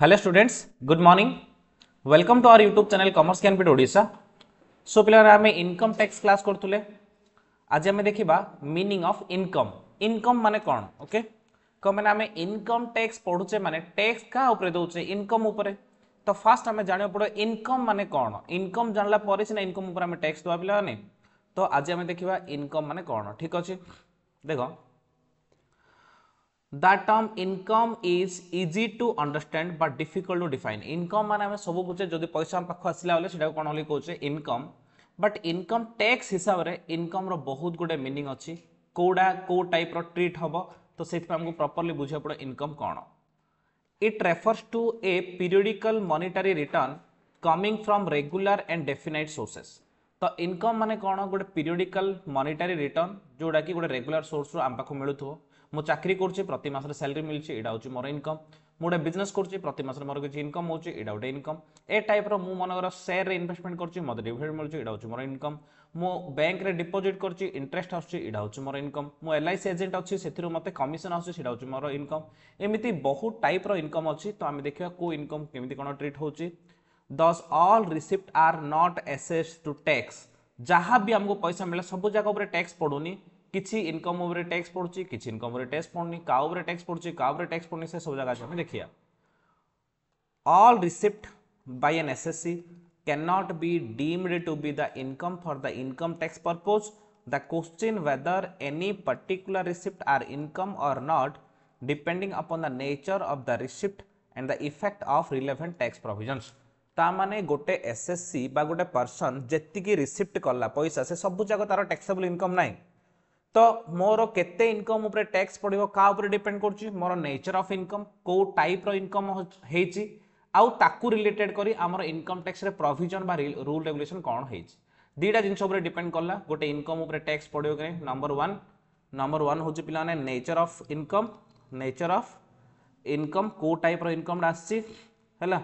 Hello students, good morning. Welcome to our YouTube channel commerce कैनपिट Odisha. So पिला आम income tax class करतुले। आज आम देखा मीनिंग ऑफ इनकम। इनकम माने कौन? ओके, कौन मैंने आम इनकम टैक्स पढ़ुचे माने टैक्स क्या ऊपर दौचे? इनकम ऊपर। तो फास्ट आम जाना पड़ो इनकम माने कौन। इनकम जानला पर सिना इनकम ऊपर आम टैक्स दवा पिला ने। तो आज आम देखा इनकम माने कौन। ठीक अच्छे, देखो The term income is easy to understand but difficult to define. Income माने हमें सब बुझे जदि पैसा हम पाखु आसिला बेले सेटा कोन होली कहउचे इनकम। बट इनकम टैक्स हिसाब रे इनकम रो बहुत गुडे मीनिंग अछि। कोडा को टाइप रो ट्रीट हबो तो सेति हमको प्रॉपर्ली बुझिया पड़ो income cone. It refers to a periodical monetary return coming from regular and definite sources. तो इनकम माने कौन? गोटे पीरियडिकल मॉनिटरी रिटर्न जोड़ा कि गोटे रेगुलर सोर्स रो आम पाखु मिलुथो। मु चाकरी करछि, प्रति मासरे सैलरी मिलछि, एडा होछि मोर इनकम। मु गोटे बिजनेस करछि, प्रति मासरे मोर किछि इनकम होछि, एडा गोटे इनकम। ए टाइप रो मु मनकर शेयर रे इन्वेस्टमेंट करछि, मते डिविडेंड मिलछि, एडा होछि मोर इनकम। मु बैंक रे डिपॉजिट करछि, इंटरेस्ट आछि, एडा होछि मोर इनकम। मु एलआईसी एजेंट अछि, सेथिरु मते कमिशन आछि, सेडा होछि मोर इनकम। एमिति बहुत टाइप रो इनकम अछि। तो आमे देखिया को इनकम केमिति कोन ट्रीट होछि। Thus all receipt are not assessed to tax. जहाँ भी हमको पैसा मिले सब जगह ऊपर टैक्स पड़ुनी। किछि इनकम ऊपर टैक्स पड़ुची, किछि इनकम ऊपर टैक्स पड़ुनी, का ऊपर टैक्स पड़ुची, का ऊपर टैक्स पड़ुनी, से सब जगह हमें देखिया। All receipt by an SSC cannot be deemed to be the income for the income tax purpose. The question whether any particular receipt are income or not depending upon the nature of the receipt and the effect of relevant tax provisions. ता माने गोटे SSC बा गोटे person जेतिकी receipt कला पैसा से सब जगह तार टैक्सेबल इनकम नाइ। तो मोर केते इनकम ऊपर टैक्स पड़िबो का ऊपर डिपेंड करछि मोर नेचर ऑफ इनकम, को टाइप रो इनकम हेछि, आउ ताकू रिलेटेड करी हमर इनकम टैक्स रे प्रोविजन बा रूल रेगुलेशन कोन हेछि। दीटा जिंस ऊपर डिपेंड करला गोटे इनकम ऊपर टैक्स पड़िबो कि नंबर 1 होछि पिला ने nature of income. Nature of income को टाइप रो इनकम आछि हैला।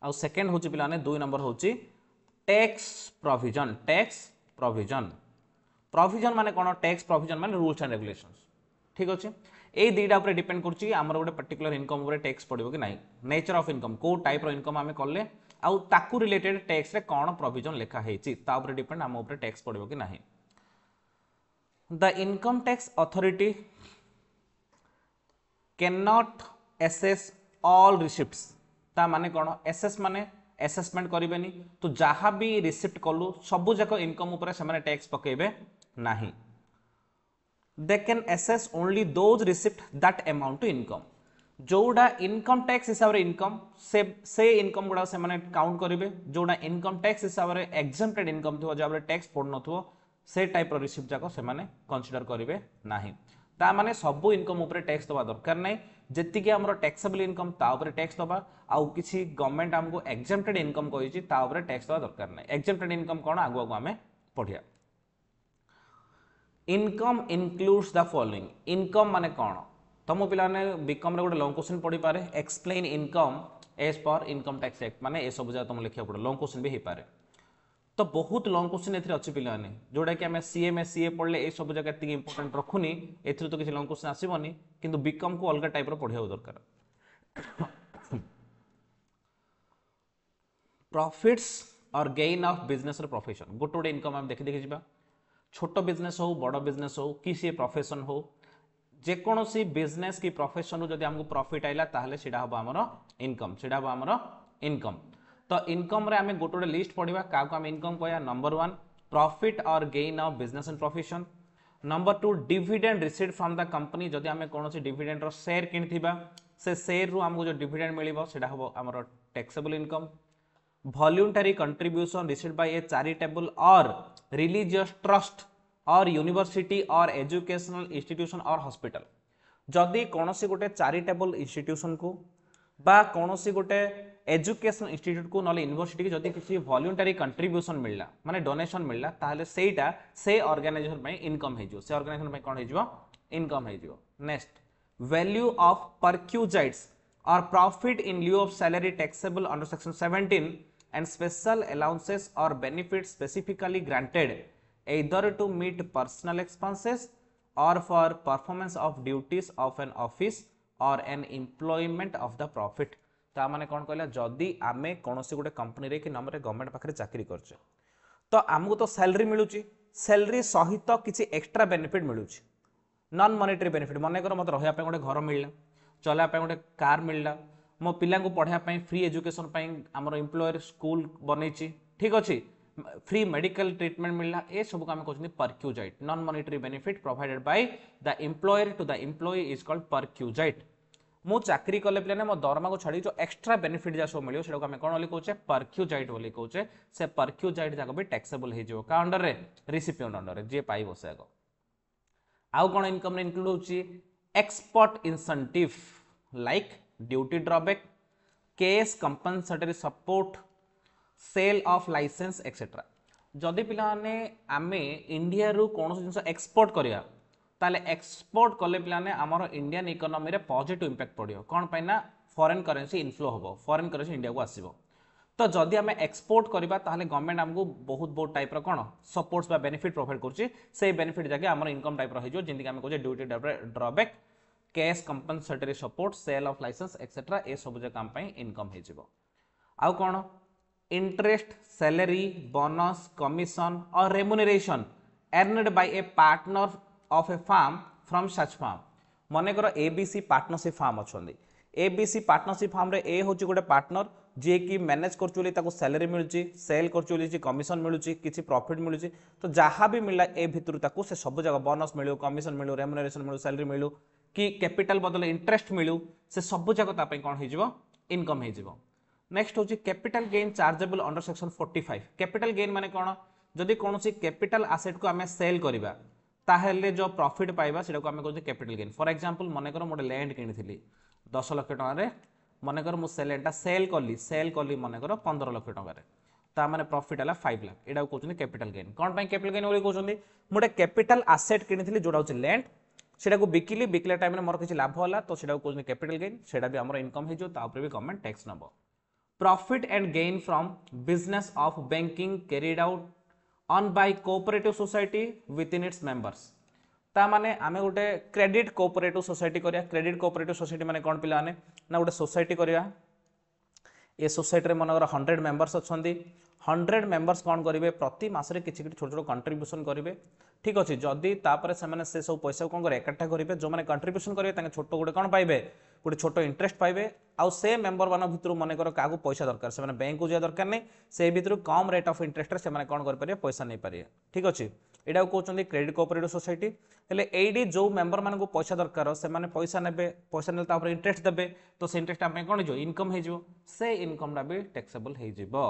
आउ सेकेंड होछि पिला ने 2 नंबर होछि tax provision. Tax provision provision माने कोन? टैक्स प्रोविजन माने रूल्स एंड रेगुलेशंस। ठीक अछि, ए दीटा ऊपर डिपेंड करछि हमर गोटे पर्टिकुलर इनकम ऊपर टैक्स पड़िबो कि नाही। नेचर ऑफ इनकम को टाइप रो इनकम हमें करले आउ ताकू रिलेटेड टैक्स रे कोन प्रोविजन लिखा हेछि ता ऊपर डिपेंड हम ऊपर टैक्स पड़िबो कि नाही। The income tax authority can not assess all receipts. ता माने कोन? एसेस माने एसेसमेंट करिवेनी। तो जहाँ भी रिसिप्ट कलु सबु जाक इनकम ऊपर से माने टैक्स पकेबे नाही। They can assess only those receipt that amount to income. जोड़ा इनकम टैक्स हिसाब रे इनकम से इनकम गुडा से माने काउंट करिवे। जोड़ा इनकम टैक्स हिसाब रे एग्जेम्प्टेड इनकम थो जाबरे टैक्स पड़ नथो से टाइप रो रिसिप्ट जाक से माने कंसीडर करिवे नाही। ता माने सबु इनकम ऊपर टैक्स दबा दरकार नै। जेति कि हमरो टैक्सेबल इनकम ता ऊपर टैक्स दबा, आउ किछि गवर्नमेंट हमको एग्जेम्प्टेड इनकम कहिछि ता ऊपर टैक्स दबा दरकार नै। एग्जेम्प्टेड इनकम कोन आगु आगु हमें पढिया। Income includes the following. Income माने कोन? तुम पिला ने बीकॉम रे गोटे लॉन्ग क्वेश्चन पढ़ी पारे, explain income as per income tax act. माने ए सब जगह तुम लिखिया पड़ो, लॉन्ग क्वेश्चन भी हे पारे। तो बहुत लॉन्ग क्वेश्चन एथि अछि पिला ने जोडा कि हमें सीए पढ़ले ए सब जगह एति इंपोर्टेंट रखुनी। एथि तो किछि लॉन्ग क्वेश्चन आसीबनी, किंतु बीकॉम को अलग टाइप रो पढ़िया दरकार। प्रॉफिट्स और गेन ऑफ बिजनेस रो प्रोफेशन। गोटे गोटे इनकम हम देखि जिबा। छोट बिजनेस हो, बड़ बिजनेस हो, कि सी प्रोफेशन हो, जेकोसी बिजनेस की प्रोफेशन जदि हमको प्रॉफिट आइला ताहले सेडा हबो हमरो इनकम। सेडा हबो हमरो इनकम। तो इनकम रे हमें गोटे गोटे लिस्ट पढ़िबा का को हम इनकम कहया। नंबर 1 प्रॉफिट और gain of business and profession. Number 2 dividend received from the company. जदि हमें कोनोसी डिविडेंड रो शेयर किनथिबा से शेयर रु हमको जो डिविडेंड मिलिबो सेडा हबो हमरो taxable income. Voluntary contribution received by a charitable or religious trust or university or educational institution or hospital। जदि कौनसी गोटे चैरिटेबल इंस्टीट्यूशन को बा कौनसी गोटे एजुकेशन इंस्टीट्यूट को नले यूनिवर्सिटी की जदि किसी वॉलंटरी कंट्रीब्यूशन मिलला माने डोनेशन मिलला ताहले सेटा से ऑर्गेनाइजेशन में इनकम हे जो। से ऑर्गेनाइजेशन में कोन हे जो? इनकम हे जो। Next value of perquisites or profit in lieu of salary taxable under section 17 and special allowances or benefits specifically granted either to meet personal expenses or for performance of duties of an office or an employment of the profit ता माने कौन कहला जदि आमे कोनोसी गोटे company रे कि नंबर गवर्नमेंट पाखरे चाकरी करछे तो आमको तो सैलरी मिलूची सैलरी सहित किसी एक्स्ट्रा बेनिफिट मिलूची नॉन मॉनेटरी बेनिफिट मन कर मत रहा गोटे घर मिलला चलना गोटे कार मिलला मो पिला पढ़ाई फ्री एजुकेशन आमर एम्प्लॉयर स्कूल बनई ठीक अच्छे फ्री मेडिकल ट्रीटमेंट मिलला ए सब को आम कहते perquisite non monetary benefit provided by the employer to the employee is called perquisite मु चाकरी कले पे मो दरमा को छाड़ी जो एक्स्ट्रा बेनिफिट जहाँ सब मिले से कौन कहचे परक्यूजाइट बोली कहचे से परक्यूजाइट जाक भी टैक्सेबल हो अंडर रे रिसिपिएंट अंडर जी पाइब से आग आउ कौन इनकम इनक्लूड होची export incentive like duty drawback cash compensatory support sale of licence etcetera जदि पिलाने आमे इंडिया रु कौन जिन एक्सपोर्ट करिया ताले एक्सपोर्ट कले पिलाने आमर इंडियन इकोनॉमी रे पॉजिटिव इंपैक्ट पड़ियो कौन पाई ना फॉरेन करेंसी इनफ्लो होबो फॉरेन करेंसी इंडिया को आसीबो तो जदि आमे एक्सपोर्ट करबा ताले गवर्नमेंट हमको बहुत बहुत टाइप रो कोन सपोर्ट्स बा बेनिफिट प्रोवाइड करछि से बेनिफिट जाके आमर इनकम टाइप रो हिजो जिंदि आमे कहजे duty drawback cash compensatory support sale of licence etcetera ए सब जे काम पई इनकम हे जिवो आउ कोन इंटरेस्ट सैलरी बोनस कमिशन और remuneration earned by a partner of a firm from such firm मनेकर एबीसी पार्टनरशिप फार्म अच्छे एबीसी पार्टनरशिप फार्म रे ए होची गोटे पार्टनर जी कि मैनेज करचुली ताको सैलरी मिलुची सेल करचुली कमिशन मिलुची किछि प्रॉफिट मिलुची तो जहाँ भी मिलला ए भितर ताको से सब जगह बोनस मिलू कमिशन मिलू रेम्युनरेशन मिलू सैलरी मिलू कि कैपिटल बदले इंटरेस्ट मिलू से सब जगह तापई कौन हो इनकम हो नेक्स्ट होची capital gain chargeable under section 45 capital gain माने कौन जदि कौन कैपिटल आसेट को आम सेल करवा ताहेले जो प्रॉफिट पाइबा सेटा को आम कहते कैपिटल गेन फॉर एग्जांपल मनकर मोटे लैंड किनी 10 लाख टकर मनकर मुझे लैंडटा सेल कली मनकर 15 लाख टकर ताने प्रॉफिट है 5 लाख एटा कहते कैपिटल गेन कौन कैपिटल गेन बोली कहते मोटे कैपिटल आसेट किनी जोटा हूँ लैंड सेटा को बिकिली बिकला टाइम में मोर किसी लाभ होला तो सेटा कहते कैपिटल गेन सेटा भी आमर इनकम हो भी गवर्नमेंट टैक्स नब profit and gain from business of banking carried out on by cooperative society within its members ता माने आमे गोटे क्रेडिट कोऑपरेटिव सोसाइटी करिया क्रेडिट कोऑपरेटिव सोसाइटी माने कोन पिला माने ना गोटे सोसाइटी करिया ए सोसाइटी रे मनगर 100 मेंबर्स अछंदी 100 मेंबर्स कौन करेंगे प्रति मासरे किछि छोट छोट कंट्रीब्यूशन करेंगे ठीक अच्छे जदि तापर से सब पैसा कौन करेंगे एकठा करेंगे जो मैंने कंट्रीब्यूशन करेंगे छोट गोटे कौन पाइबे गोटे छोट इंटरेस्ट पाइबे आउ से मेंबर मान भर मनकर क्या पैसा दरकार से बैंक को जाए दरकार नहीं से भर कम रेट ऑफ इंटरेस्ट से कौन करेंगे पैसा नहीं पारे ठीक अच्छे यहाँ कहते क्रेडिट कोऑपरेटिव सोसाइटी हेले एडी जो मेंबर मान पैसा दरकार से पैसा ने पैसा ने इंटरेस्ट देते तो से इंटरेस्ट आम कौन हो इनकम हो से इनकम भी टैक्सेबल हो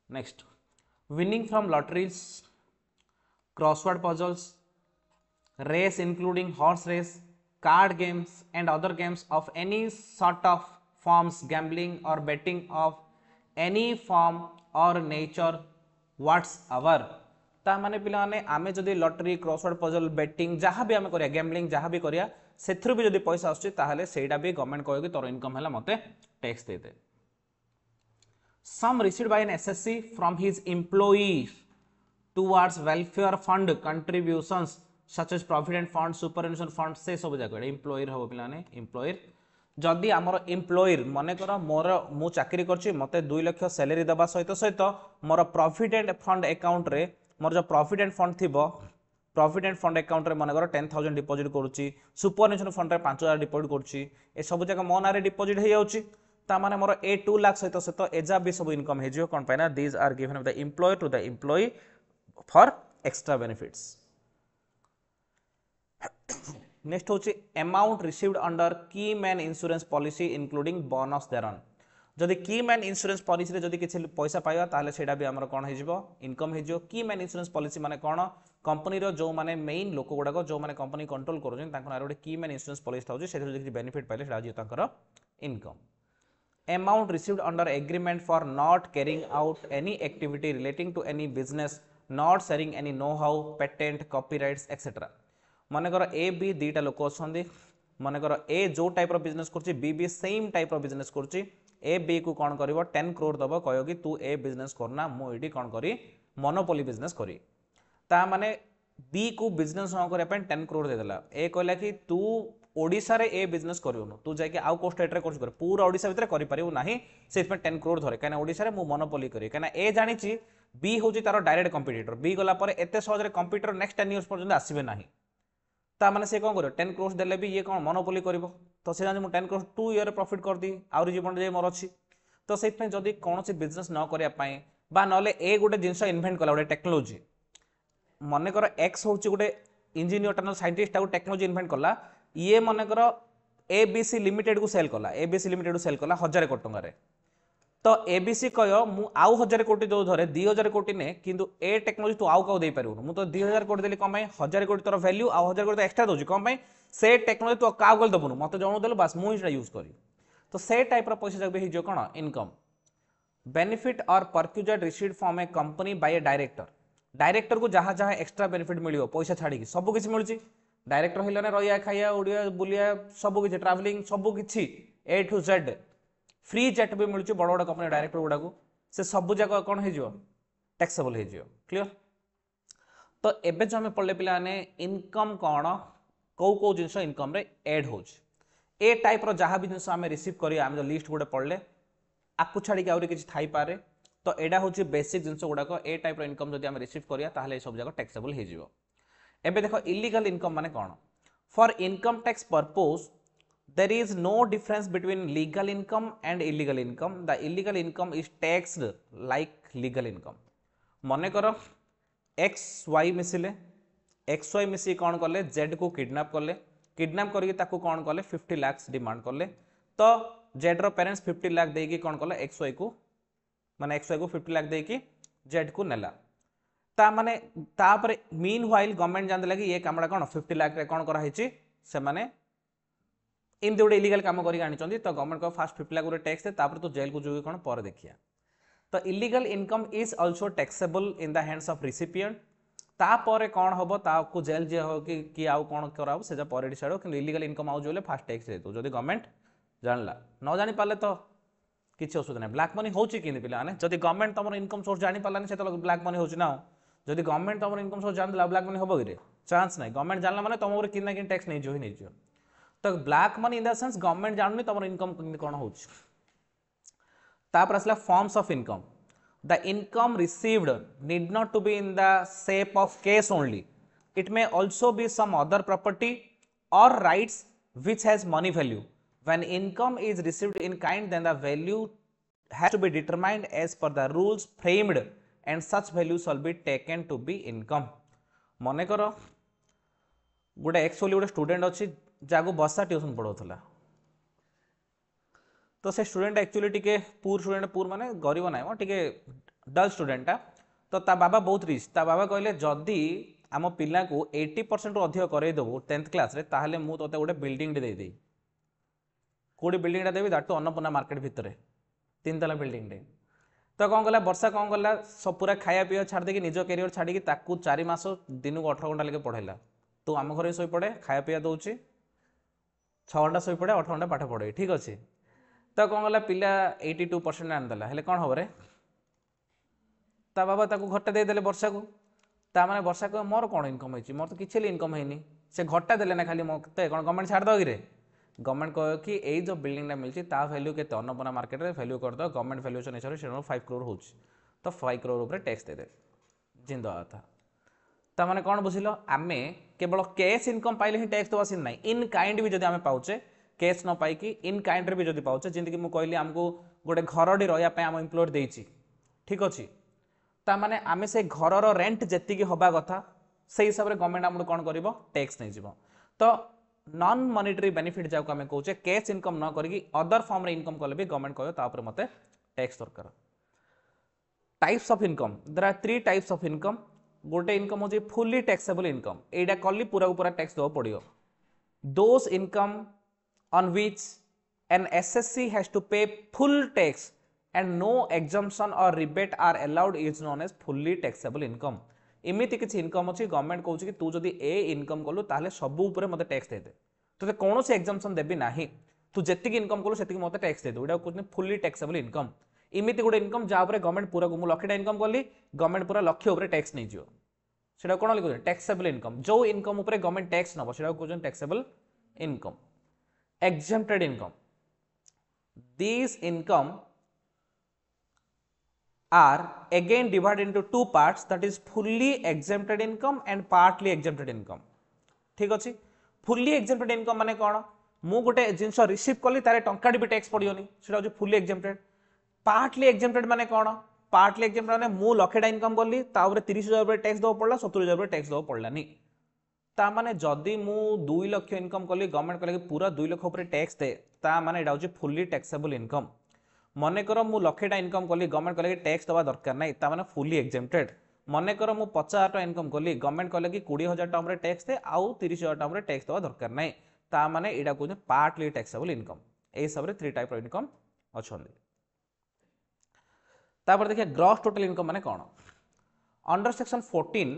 next winning from lotteries crossword puzzles race including horse race card games and other games of any sort of forms gambling or betting of any form or nature whatsoever ता माने पिला माने आमे जदी lottery crossword puzzle betting जहाँ भी आमे करिया गैम्बलिंग जहाँ भी करिया सेथरु भी जदी पैसा आछी ताहाले सेटा भी गवर्नमेंट कहगे तोर इनकम हैला मते tax they they some received by an SSC from his employees towards welfare fund contributions such as provident fund superannuation fund से सब जगह एम्प्लॉयर हम पे एम्प्लॉयर जदि आमर एम्प्लॉयर मन कर मोर मु चाकरी करछि मते 2 लाख सैलरी दबा सहित सहित मोर प्रोविडेंट फंड अकाउंट रे मोर जो प्रोविडेंट फंड थिबो प्रोविडेंट फंड अकाउंट रे मन कर 10,000 डिपॉजिट करूछि सुपरएन्नुएशन फंड रे 5,000 डिपॉजिट करूछि ए सब जगह मो नारे डिपॉजिट हे जाउछि ता माने मोर ए 2 लाख सहित सहित एजा भी सब इनकम हे जियो कोन पाइना these are given by the employer to the employee for extra benefits next होची amount received under keyman insurance policy including bonus thereon जदि की मैन इंश्योरेंस पॉलिसी रे जदि किछि पैसा पाइबा ताले सेटा भी हमर कोन हेजिबो इनकम हेजियो की मैन इंश्योरेंस पॉलिसी माने कोन कंपनी रो जो माने मेन लोक गुडा जो माने कंपनी कंट्रोल करूछन तांको नारे की मैन इंश्योरेंस पॉलिसी थाउची सेथि जदि बेनिफिट पाइले सेटा जियो तांकर income amount received under agreement for not carrying out any activity relating to any business not sharing any know how patent copyrights etcetera मनकर ए बी दुईटा लोक अच्छा मनकर ए जो टाइप बिजनेस कर बी सेम टाइप बिजनेस कर A B को कौन कर 10 करोड़ दब कह कि तू ए बिजनेस करना मुझे कौन करी मोनोपोली बिजनेस करी ता माने बी को बिजनेस न करने 10 करोड़ देदेला ए कहला कि तू ओडिशा रे ए बिजनेस करिवनु तू जाके आउ को स्टेट रे कर पूरा ओडिशा भीतर करि परिवु नाही से 10 करोड़ धरे काना ओडिशा रे मु मोनोपोली करी काना ए जानि छि बी होची तारो डायरेक्ट कंपटीटर बी गला पर एते सहज रे कंप्यूटर नेक्स्ट 10 इयर्स पर्यंत आसीबे नाही ता माने से कोन करियो 10 करोड़ देले भी ये कोन मोनोपोली करिवो तो से जानि मु 10 करोड़ 2 ईयर प्रॉफिट कर दी आउरी जीवन जे मोर अछि तो से जदि कौन सी बिजनेस न करिया पाए बा नले ए गोटे जिनस इन्वेंट कला गोटे टेक्नोलोजी मनकर एक्स हूँ गोटे इंजीनियर टर्नल साइंटिस्ट टेक्नोलोजी इन्वेंट कला ये मनकर एबीसी लिमिटेड को सेल कला एबीसी लिमिटेड को सेल कला 1000 कोटी टंका तो एबीसी कह मु आउ 1000 कोटी जो धरे 2000 कोटी ने किंतु ए टेक्नोलोजी तू आउ दे पारू मु तो 2000 कोटी देली कम 1000 कोटी तोर वैल्यू आउ 1000 कोटी एक्स्ट्रा दउची कम से टेक्नोलोजी तू काउ दबुनु मते जणो देलु बस मु इटा यूज करी तो से टाइप रो पैसा जब हो कौन इनकम बेनिफिट और perquisite received from a company by a director director को जहाँ जहाँ एक्स्ट्रा बेनिफिट मिलियो पैसा छाड़ी सब किसी मिलूँ डायरेक्टर हिलाने रहिया खाइया उड़िया बुलिया सब किसी ट्रावेलिंग सब किसी ए टू जेड फ्री जेट भी मिलूँ बड़ बड़ कंपनी डायरेक्टर गुड़ा से सब जाक कौन हो टैक्सेबल हो क्लियर तो एबे जो हमें पढ़ले पिलाने इनकम कौन कौ जिनस इनकम रे ऐड हो ए टाइप रो जहाँ भी जिनस आम रिसीव करिया आम जो लिस्ट गुटे पढ़ले आपको छाड़ी आउरी किछि थाई पारे तो एडा होची बेसिक जिनस गुडाक ए टाइप रो इनकम जदि आम रिसीव करिया ताहले सब जाक टैक्सेबल हो जिवो एबे देखो इलीगल इनकम माने कोन for income tax purpose there is no difference between legal income and illegal income the illegal income is taxed like legal income मने करो xy मिसिले xy मिसी कौन कले z को किडनैप करके ताकू कौन कले 50 लाख डिमांड कले तो z रो पेरेंट्स 50 लाख देकी कौन कले xy को माने xy को 50 लाख देकी z को नेला ता माने तापर मीन व्हाइल गवर्नमेंट जान लगी ये कामडा कौन 50 लाख रे कौन करा हिची से माने इमती गोटे इलीगल कम कर तो गवर्नमेंट को फास्ट 50 लाख टैक्स दे तापर तो जेल को जो कौन पर देखिया तो illegal income is also taxable in the hands of recipient तापर कौन हम ताको जेल जे हो कि आउ कौन कराव से पर डिसाइड कि इलीगल इनकम आउ जो फास्ट टैक्स दे दो जदि गवर्नमेंट जानला न जानि पाले तो किसी असुविधा नहीं ब्लैक मनी होची कि पिला माने जदि गवर्नमेंट तुम इनकम सोर्स जानि पालानी से तो ब्लैक मनी होची ना जदि गवर्नमेंट तुम इनकम सोर्स जान ब्लैक मनी होबो कि चांस नहीं गवर्नमेंट जानला माने तुम कि ना कि टैक्स नहीं जो ही नहीं जो तो black money in the sense government जाननी तुम इनकम कौन हो आसला forms of income the income received need not to be in the shape of cash only it may also be some other property और rights which has money value when income is received in kind then the value has to be determined as per the rules framed and such value shall be taken to be income मने करो गोटे actually गोटे student अच्छी जाको बसा tuition पढ़ाऊला तो से student actually टिके पूर स्टूडेंट पूर माने गरीब ना टिके डल स्टूडेंटा तो ता बाबा बहुत रिच ता बाबा कहले जदि आम पिला को 80% रु अधिक करे देबो 10th क्लास रे ताहले मु तोते गोटे बिल्डिंग दे देई कोडी बिल्डिंग टा देबी दाटू अन्नपूर्णा मार्केट भितर 3 तला बिल्डिंग डे तो कौन कला वर्षा कौन कला सब पूरा खाया पीया छाड़ देकी निज कैरियर छाड़ी ताकू 4 मास दिन को 18 घंटा लेके पढ़ेला तू आम घर शोई पड़े खाया पीया दौची 6 घंटा शोई पड़े 8 घंटा पाठ पढ़े ठीक अच्छे तो कौन कला पिला 82% आनदेला हेले कौन हम रे ता बाबा ताकू घरटा देदेले वर्षा को ता माने वर्षा को मोर कौन इनकम होइची मोर तो किछि इनकम हैनी से घरटा देले ना खाली मते कौन गवर्नमेंट छाड़ दो कि रे गवर्नमेंट कह कि एई जो बिल्डिंग मिलची ता वैल्यू केते अन्नपूर्णा मार्केट रे वैल्यू कर दो गवर्नमेंट वैल्यूएशन हिसाब से 5 करोड़ होची तो 5 करोड़ ऊपर टैक्स दे दे जिंदा था ता माने कौन बुझिलो आमे केवल कैश इनकम पाइले ही टैक्स दवा सिन नाही इन काइंड भी जदि आमे पाउचे कैश न पाई कि इन काइंड रे भी जदि पाउचे जिंदगी मु कहली हमको गोटे घरडी रहिया पे हम एम्प्लॉयर देइची ठीक अछि ता माने आमे से घरर रेंट जेति की होबा कथा से हिसाब रे गवर्नमेंट हमको कोन करिवो टैक्स नै जिवो तो नॉन मॉनेटरी बेनिफिट जाको आमे कहूचे कैश इनकम न करिकी अदर फॉर्म रे इनकम कले भी गवर्नमेंट कहयो ता ऊपर मते टैक्स दरकार types of income there are 3 types of income गोटे इनकम होची फुल्ली टैक्सेबल इनकम एडा कली पूरा पूरा टैक्स दो पड़ियो those income on which an assessee has to pay full tax and no exemption or rebate are allowed is known as fully taxable income इमिति किछि income अछि गवर्नमेंट कहउछि कि तू जदि ए इनकम कलु ताले सब ऊपर मते टैक्स दे दे तते कोनोसी एग्जाम्पशन देबी नाही तू जेतिक इनकम कलु सेतिक मते टैक्स दे दे एडा कहउछि फुल्ली टैक्सेबल इनकम इमिति गुडे इनकम जा ऊपर गवर्नमेंट पूरा मु लक्षटा इनकम कली गवर्नमेंट पूरा लक्ष्य ऊपर टैक्स नै जियो सेडा कोन लिखो टैक्सेबल इनकम जो इनकम ऊपर government tax Nebo सेडा कहउछि taxable income. Exempted income. These income are again divided into two parts, that is fully exempted income and partly exempted income. ठीक अच्छे fully exempted income माने कौन मु गोटे जिनस रिसीव कली तारे टंका भी टैक्स पड़ियोनी सेटा होची fully exempted. partly exempted माने कौन partly exempted माने मु लक्षेटा इनकम कली ता ऊपर 30,000 टैक्स दो पड़ला 70,000 टैक्स दो पड़लानी ता माने जदी मु 2 लाख इनकम कली गवर्नमेंट कहले कि पूरा 2 लाख ऊपर टैक्स दे ता माने एटा होची fully taxable income. मने कर मु लक्षेटा इनकम कली गवर्नमेंट कहले कि टैक्स दवा दरकार नै ता माने fully exempted. मने कर मु 50,000 इनकम कली गवर्नमेंट कहले कि 20,000 टका टैक्स दे आउ 30,000 टका टैक्स दवा दरकार नै ता माने एटा को पार्टली टैक्सेबल इनकम. ए सब रे 3 टाइप रो इनकम अछंदी. तापर देखिए ग्रॉस टोटल इनकम माने कोन. Under section 14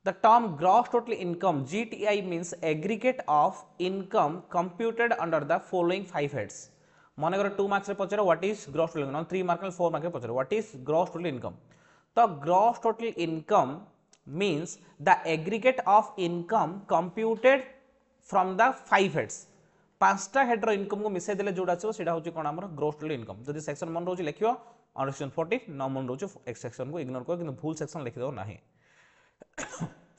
the term gross total income GTI means aggregate of income computed under the following 5 heads. मने कर 2 मार्क्स रे पचर what is gross total income 3 marks रे 4 मार्क्स रे पचर what is gross total income. तो gross total income means the aggregate of income computed from the 5 heads. पांचटा head रो इनकम को मिसे देले जोडा छ सेटा होची कोन हमर ग्रॉस टोटल इनकम. जदी सेक्शन मन रोची लिखियो अंडर सेक्शन 40 न मन रोची एक सेक्शन को इग्नोर कर किंतु भूल सेक्शन लिखि दो नाही.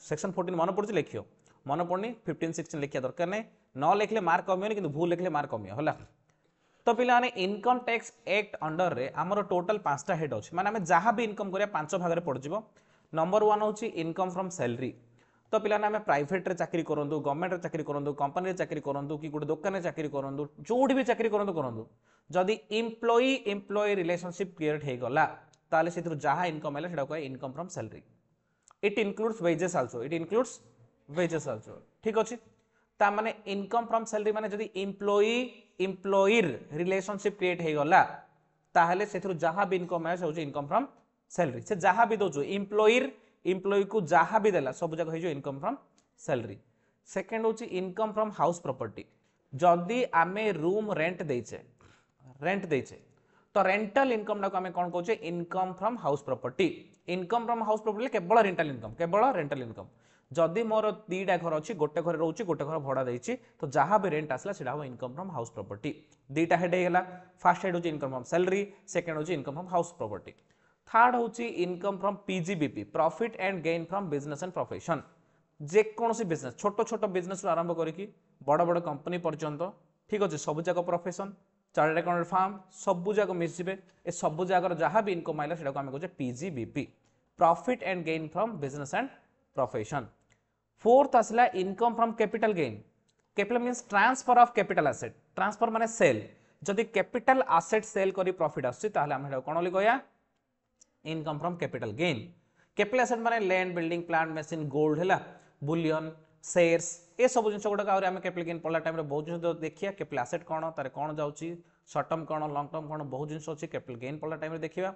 सेक्शन 14 मन पड़छ लिखियो मन पड़नी 15 16 लिखिया दरकार नै न लिखले मार्क कमियो किंतु भूल लिखले मार्क कमियो होला. तो पिला ने इनकम टैक्स एक्ट अंडर रे हमर टोटल पांचटा हेड अछि माने हम जहां भी इनकम करिया पांच भाग रे पड़ जिवो. नंबर 1 होची इनकम फ्रॉम सैलरी. तो पिला ने हम प्राइवेट रे चाकरी करंदु गवर्नमेंट रे चाकरी करंदु कंपनी रे चाकरी करंदु कि गुटे दुकान रे चाकरी करंदु जोडी भी चाकरी करंदु जदी एम्प्लॉय रिलेशनशिप क्रिएट हे गला ताले सेतिर जहां इनकम हैला सेटा को income from salary. It includes wages also. It includes wages also. ठीक अछि. ता माने इनकम फ्रॉम सैलरी माने जदी एम्प्लॉयर रिलेशनशिप क्रिएट हे गला ताहले सेथुर जहां भी इनकम है से होची इनकम फ्रॉम सैलरी. से जहां भी दोजो एम्प्लॉय को जहां भी देला सब जगह हे जो इनकम फ्रॉम सैलरी. सेकंड होची इनकम फ्रॉम हाउस प्रॉपर्टी. जदी आमे रूम रेंट देचे तो रेंटल इनकम ना को हमें कौन कहचे income from house property. Income from house property केवल रेंटल इनकम जदि मोर दीटा घर अच्छी गोटे घर रोचे गोटे घर भड़ा देछि तो जहां भी रेंट आसला सेटा हो इनकम फ्रॉम हाउस प्रॉपर्टी. दीटा हेड हेला. फर्स्ट हेड होची इनकम फ्रॉम सैलरी. सेकंड होची income from house property. Third होची income from PGBP profit and gain from business and profession. जे कोनोसी बिजनेस छोट बिजनेस आरंभ करिकी बड़ बड़ कंपनी पर्यंत ठीक अछि सब जाक प्रोफेशन चार्टर्ड अकाउंटेंट फार्म सबु जाक मिस जिवे ए सबु जाकर जहां भी इनकम आइला सेटा को हम कहजे PGBP profit and gain from business and profession. Fourth आसला income from capital gain. Capital means transfer of capital asset. Transfer माने सेल. जदि कैपिटल एसेट सेल करी प्रॉफिट आसी ताहले हम हेटा कोन ओली कहया income from capital gain. Capital asset माने land building plant machine gold हैला बुलियन शेयर्स ए सब जिन गुड़ाक आम कैपिटल गेन पढ़ला टाइम बहुत जिन देखिए कैपिटल एसेट कौन तार कौन जाऊँगी सर्ट टर्म कौन लंग टर्म कौन बहुत जिन अच्छी कैपिटल गेन पढ़ला टाइम देखा.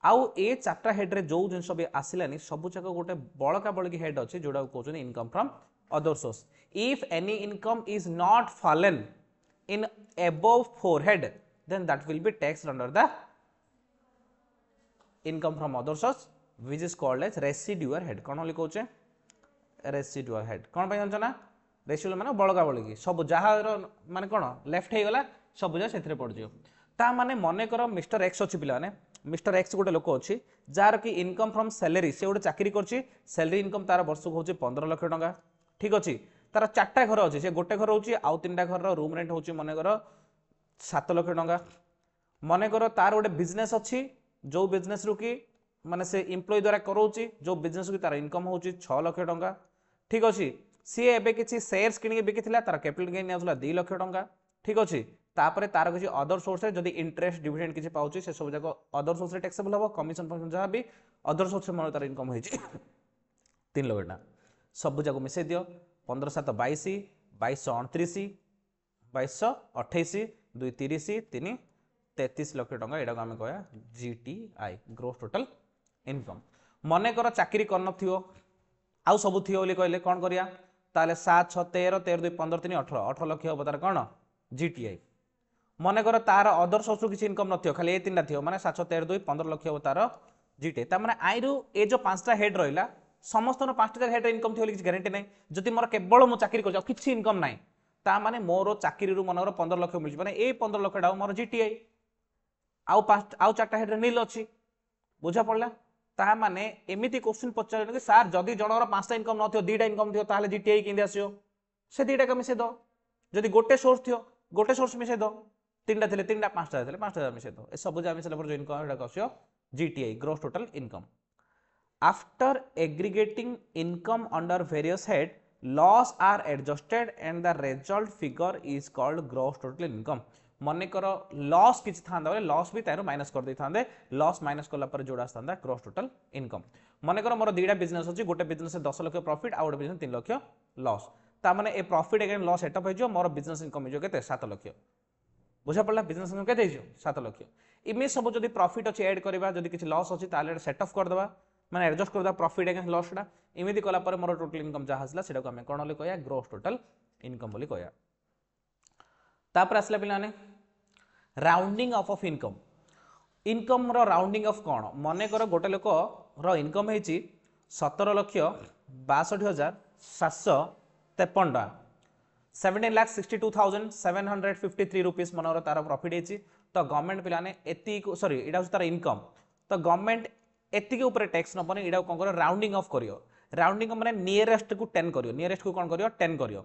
आउ ए चार्टा हेड रे जो जिन भी आसलानी सब जाक गोटे बड़का बड़की हेड अच्छे जोड़ा कहते income from other source. If any income is not fallen in above 4 head then that will be taxed under the income from other source which is called as residual head. कौन होली कहचे residual head. कौन पाई जानछ ना residual माने बळका बळकी सब जहार माने कोन left हे गला सब जा सेथरे पड़ जियो. ता माने मने कर मिस्टर एक्स अछि पिला माने मिस्टर एक्स गोटे लोक अछि जार की इनकम फ्रॉम सैलरी से गोटे चाकरी करछि सैलरी इनकम तार वर्ष को होछि 15 लाख टका. ठीक अछि. तार चारटा घर अछि से गोटे घर होछि आउ तीनटा घर रो रूम रेंट होछि मने कर 7 लाख टका. मने कर तार गोटे बिजनेस अछि जो बिजनेस रु की माने से एम्प्लॉय द्वारा करोछि जो बिजनेस की तार इनकम होछि 6 लाख टका. ठीक अछि. सी एबे किछि शेयर्स किनि बिकिथिला तार कैपिटल गेन आउला 2 लाख टका. ठीक अछि. तापरे तार किछि अदर सोर्स रे जदी इंटरेस्ट डिविडेंड किछि पाउछि से सब जाको अदर सोर्स रे टैक्सेबल हो. कमिशन फंक्शन जहां भी अदर सोर्स रे मन तार इनकम होइछि 3 लाख टका. सब जाको मिसे दियो 15 7 22 2229 2228 2 30 3 33 लाख टका. एडा को हम कहया जीटीआई ग्रोस टोटल इनकम. मने कर चाकरी करन थियो आउ सब थियो बोली कहले कोन करिया ताले 7 6 13 13 2 15 3 18 18 लाख हो तार कोन जीटीआई. मने कर तार अदर सोर्स किसी इनकम नथियो खाली ए तीनटा थियो माने 7 6 13 2 15 लाख हो तार जीटीआई. ता माने आई रु ए जो पांचटा हेड रहिला समस्त पांचटा हेड इनकम थियो किसी गारंटी नै. जदि मोर केवल मु चाकरी कर किछि इनकम नै ता माने मोर चाकरी रु मनर 15 लाख मिल माने ए 15 लाख डा मोर जीटीआई आउ पांच आउ चारटा हेड नील अछि बुझा पड़ला ता माने एमिति क्वेश्चन पचार कि सर जदि जनर पांचटा इनकम नथियो दुईटा इनकम थियो ताले जीटीआई किंदी आसियो से दुईटा का मिसे दो जदि गोटे सोर्स थियो गोटे सोर्स मिसे दो तीनटा थिले तीनटा पांचटा थिले पांचटा मिसे दो ए सब जा मिसे जो इनकम हेडा आसियो GTI gross total income after aggregating income under various head loss are adjusted and the result figure is called gross total income मन कर लॉस किसी था लॉस भी तार माइनस कर देते लॉस माइनस कला जोड़ा आसता ग्रॉस टोटल इनकम मन कर मोर दुईटा बिजनेस अच्छी गोटे बिजनेस 10 लाख प्रॉफिट आ गोटे बिजनेस 3 लाख लॉस ताने ए प्रॉफिट अगेन लॉस एटअप हो मोर बिजनेस इनकम हो के 7 लाख बुझा पड़ा बिजनेस इनकम के 7 लाख इमे सब जब प्रॉफिट अच्छी ऐड करवा जब किसी लॉस अच्छी ताले सेट ऑफ करदे माने एडजस्ट करदे प्रॉफिट अगेन लॉसटा इमिति कला पर मोर टोटल इनकम जहाँ आसला सेटा को आम कौन बोली कहया ग्रॉस टोटल इनकम बोली कहया तापर आसला पिलाने राउंडिंग ऑफ इनकम इनकम रो राउंडिंग ऑफ कौन मन कर गोटे लोक रो इनकम है 17,62,753 टका 17,62,753 रुपीस मनर तार प्रॉफिट है तो गवर्नमेंट पिलाने एति सॉरी एटा तार इनकम तो गवर्नमेंट एति ऊपर टैक्स नबने एटा कोन करियो राउंडिंग ऑफ करियो राउंडिंग माने नियरेस्ट को 10 करियो नियरेस्ट को कोन करियो 10 करियो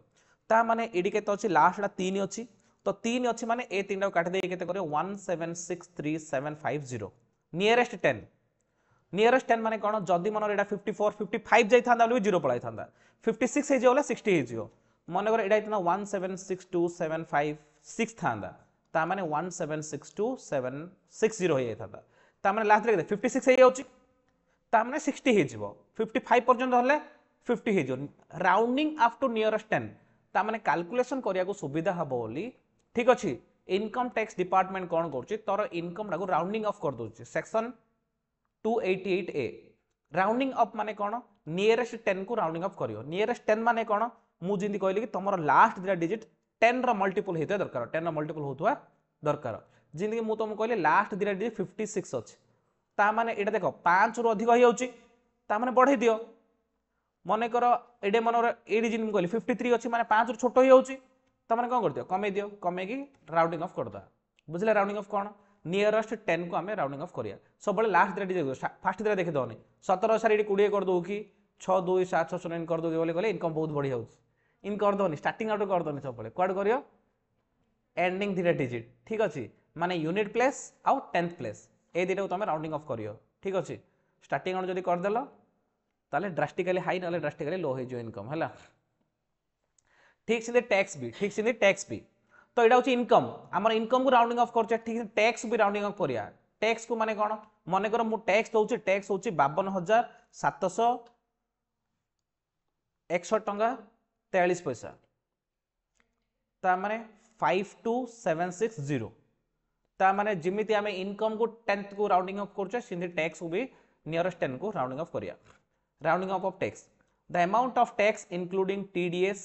ता माने एडी केते अछि लास्टडा 3 अछि तो 3 अच्छी माने ए 3 काट दे केते करियो 1763750 नियरेस्ट 10 माने कोन जदी मनर एटा 54 55 जाई थांदा बोली 0 पळाई थांदा 56 हे जेवला 60 हे जियो मन कर एटा इतना 1762756 थांदा ता माने 1762760 हो जाई थांदा ता माने लास्ट रे 56 हे जाउची ता माने 60 हे जिवो 55 पर्यंत हले 50 हे जिवो राउंडिंग अप टू नियरेस्ट 10 ता माने कैलकुलेशन करिया को सुविधा हबो बोली ठीक अच्छे इनकम टैक्स डिपार्टमेंट कौन कर तोर इनकम टाको राउंडिंग ऑफ कर दूसरी सेक्शन 288A राउंडिंग अप माने कौन नियरेस्ट 10 को राउंडिंग अफ करियो नियरेस्ट 10 माने कौन मुझे कहली कि तुम लास्ट दुटा डिजिट 10 रो मल्टीपल होता दरकार 10 रो मल्टीपल होता दरकार जिंदगी मु तुमको कहली लास्ट दुटा डिजिट 56 अच्छे ता माने एटा देख 5 रु अधिक हो जाउची ता माने बढ़ाई दियो मन कर एडे मनर एडी जिन कहली 53 अच्छी माने 5 रु छोट हो जाउची तो मैंने कौन कर दियो कमे दियो कमे की राउंडिंग ऑफ कर दो बुझले राउंडिंग ऑफ कौन नियरेस्ट 10 को आम राउंडिंग ऑफ करिया सब बड़े लास्ट दिटा फास्ट दिटा देखि दौनी 17 सारी 20 कर दो कि 6 2 7 6 9 कर दो बोले कहले इनकम बहुत बढ़िया हो इन कर दोनी स्टार्टिंग आउट कर दोनी सब बड़े क्वाड करियो एंडिंग दिटा डिजिट ठीक अछि माने यूनिट प्लेस आउ 10th प्लेस ए दिटा को तुम राउंडिंग ऑफ करियो ठीक अछि स्टार्टिंग आउट जदी कर देलो ताले ड्रास्टिकली हाई नाले ड्रास्टिकली लो हो जो इनकम हैला ठीक से टैक्स भी तो यहाँ हूँ इनकम आम इनकम को राउंडिंग ऑफ कर ठीक से टैक्स भी राउंडिंग ऑफ करिया टैक्स को माने कौन मन कर मु टैक्स दउची टैक्स होची 52,761 टंका 43 पैसा ता माने 52760 ता माने जिमिति आमे इनकम को 10th को राउंडिंग ऑफ करछे सिंधी टैक्स को भी नियरेस्ट 10 को राउंडिंग ऑफ करिया rounding off tax the amount of tax including TDS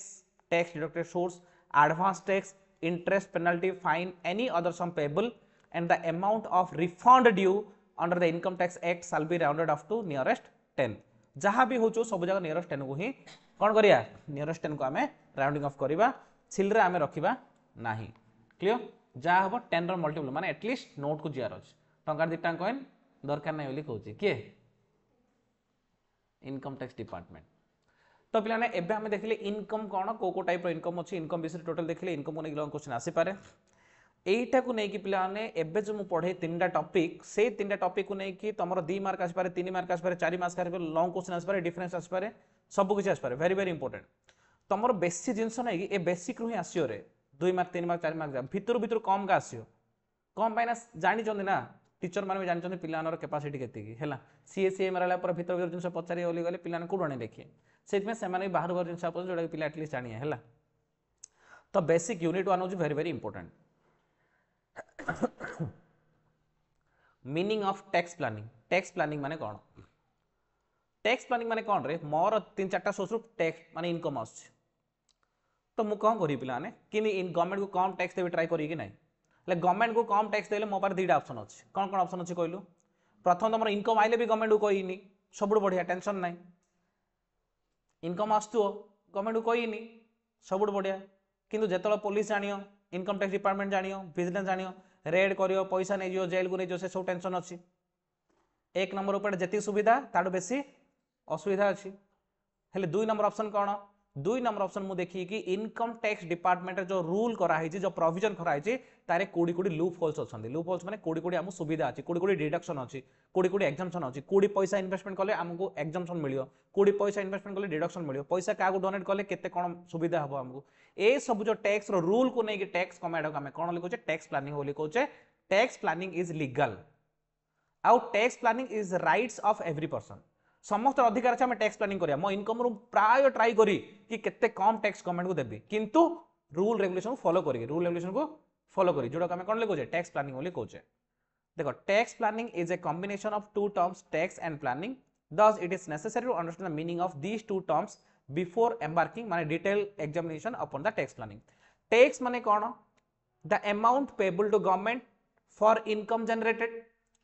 tax deducted source advance tax interest penalty fine any other sum payable and the amount of refund due under the income tax act shall be rounded up to nearest 10 जहाँ भी हो सब जगह nearest 10 को ही कौन करिया nearest 10 को आमे राउंडिंग ऑफ करिबा छिलरे आमे रखिबा नाही क्लियर जहाँ हम 10 रो मल्टीपल माने एटलिस्ट नोट को जियार अछि टंका 2 टंका कॉइन दरकार नै बोली कहूची के इनकम टैक्स डिपार्टमेंट तो पिलाने एबे हमें देखले इनकम कौन को टाइप रो इनकम अछि इनकम विषय टोटल देखले इनकम को नेकी क्वेश्चन आसी पारे एटा को नेकी पिलाने एबे जो मु पढे तीनटा टॉपिक से तीनटा टॉपिक को नेकी तमरो 2 मार्क आसी पारे 3 मार्क आसी पारे 4 मार्क आसी पारे लॉन्ग क्वेश्चन आसी पारे डिफरेंस आसी पारे सब कुछ आसी पारे वेरी वेरी इंपोर्टेंट तमरो बेसिक जिंस नै कि ए बेसिक रु ही आसियो रे 2 मार्क 3 मार्क 4 मार्क भीतर भीतर कम का आसियो कम पाइना जानि चंदी ना टीचर माने जानि चंदी पिलानर कैपेसिटी केते की हैला सीएसए मारला पर भीतर भीतर जिंस पचारि ओली गले पिलान को डणे देखिए से से बाहर बाहर जिन जोड़ा पिला एटलिस्ट जानिए है तो बेसिक यूनिट 1 हूँ very very important meaning of tax planning माने कौन टैक्स प्लानिंग माने कौन रे मोर 3-4टा सोर्स रु टैक्स माने इनकम आस तो मु कौन करी पिलाने कि गवर्नमेंट को कम टैक्स देबे ट्राई करी कि नहीं गवर्नमेंट को कम टैक्स देले मो पार 2टा ऑप्शन अच्छे कौन कौन ऑप्शन अच्छे कहलु प्रथम तुम इनकम आइले भी गवर्नमेंट को कहनी सब बढ़िया टेंशन नहीं इनकम आसुओ गवर्नमेंट को कहनी सब बढ़िया किंतु जेतलो पुलिस जानियो इनकम टैक्स डिपार्टमेंट जानियो विजिलेंस जानियो रेड करियो पैसा नै जियो जेल को नै जो से सब टेंशन अछि एक नंबर ऊपर जेती सुविधा ताडो बेसी असुविधा अछि हेले दुई नंबर ऑप्शन कौन दुई नंबर ऑप्शन मु देखी कि इनकम टैक्स डिपार्टमेंट जो रूल कराई जो प्रोविजन कराई तारे कोडी कोडी लूप होल्स अछंदी लूप होल्स माने कोडी कोडी हमु सुविधा अछि कोडी कोडी डिडक्शन अछि कोडी कोडी एग्जाम्पशन अछि कोडी पैसा इन्वेस्टमेंट कले हमको एग्जाम्पशन मिलियो कोडी पैसा इन्वेस्टमेंट कले डिडक्शन मिलियो पैसा कागु डोनेट कले केते कोन सुविधा हबो हमको ए सब जो टैक्स रो रूल को नै कि टैक्स कमाडो हमें कोन लिखोचे टैक्स प्लानिंग बोली कहूचे टैक्स प्लानिंग इज लीगल आउ tax planning is rights of every person समस्त अधिकार अच्छे टैक्स प्लानिंग करिया मो इनकम रु प्राय ट्राई करी कि केते कम टैक्स गवर्नमेंट को देबी किंतु रूल रेगुलेशन को फॉलो करी रूल रेगुलेशन को फॉलो करी जोडा हमें कोन लिखोचे टैक्स प्लानिंग बोली कहूचे देखो tax planning is a combination of two terms tax and planning thus it is necessary to understand the meaning of these two terms before embarking माने detailed examination upon the tax planning tax माने कौन the amount payable to government for income generated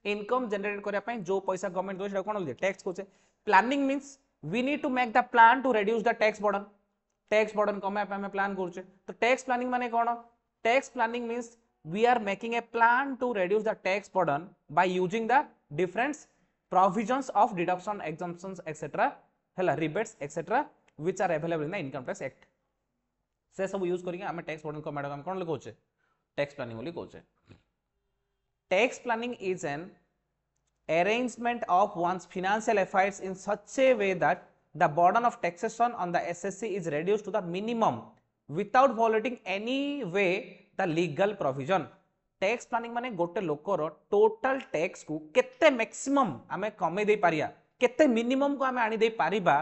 करिया पई जो पैसा government दो सेटा कोन होले टैक्स कोचे planning means we need to make the plan to reduce the tax burden कमाय पे हमें प्लान करछे तो टैक्स प्लानिंग माने कोन tax planning means we are making a plan to reduce the tax burden by using the different provisions of deduction exemptions etc hela rebates etc which are available in the income tax act से सब use करिके हमें tax burden को madam हम कोन लिखोचे tax planning बोली कहूचे tax planning is an arrangement of one's financial affairs in such a way that the burden of taxation on the SSC is reduced to the minimum without violating any way the legal provision tax planning माने गोटे लोकर total tax को केते maximum आमे कमे दे पारिया केते minimum को आमे आनी दे पारिबा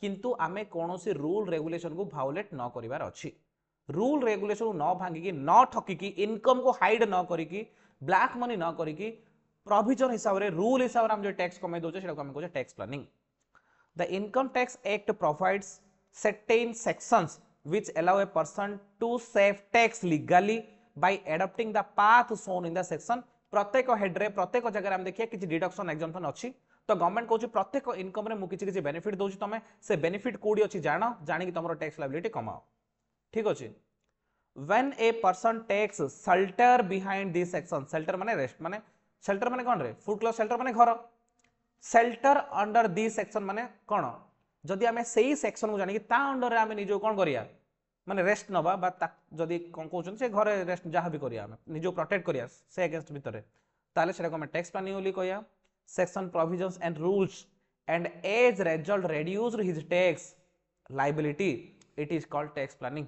किंतु आमे कोनोसी रूल रेगुलेशन को वायोलेट न करिवार अछि रूल रेगुलेशन को न भांगी की न ठकी की इनकम को हाइड न करी की ब्लैक मनी न करी की प्रोविजन हिसाब रे रूल हिसाब रे हम जो टैक्स कमे दोचे सेटा को हम कहै tax planning the income tax act provides certain sections which allow a person to save tax legally by adopting the path shown in the section प्रत्येक हेड रे प्रत्येक जगह हम देखिए किछि डिडक्शन एग्जाम्पशन अछि तो गवर्नमेंट कहूछि प्रत्येक इनकम रे मु किछि किछि बेनिफिट दोछि तमे से बेनिफिट कोडी अछि जानो जानि कि तमरो टैक्स लायबिलिटी कमाओ ठीक अछि when a person takes shelter behind this section shelter माने रेस्ट माने shelter माने कोन रे फूड क्लॉथ shelter माने घर shelter under this section माने कोन जदि हमें सही सेक्शन को जानि कि ता अंडर रे हमें निजो कोन करिया माने रेस्ट नबा बा जदि कोन कहउछन से घरे रेस्ट जहां भी करिया हमें निजो प्रोटेक्ट करिया से अगेंस्ट भीतर ताले सेटा को हमें टैक्स प्लानिंग बोली कहया section provisions and rules and as result reduced his tax liability it is called tax planning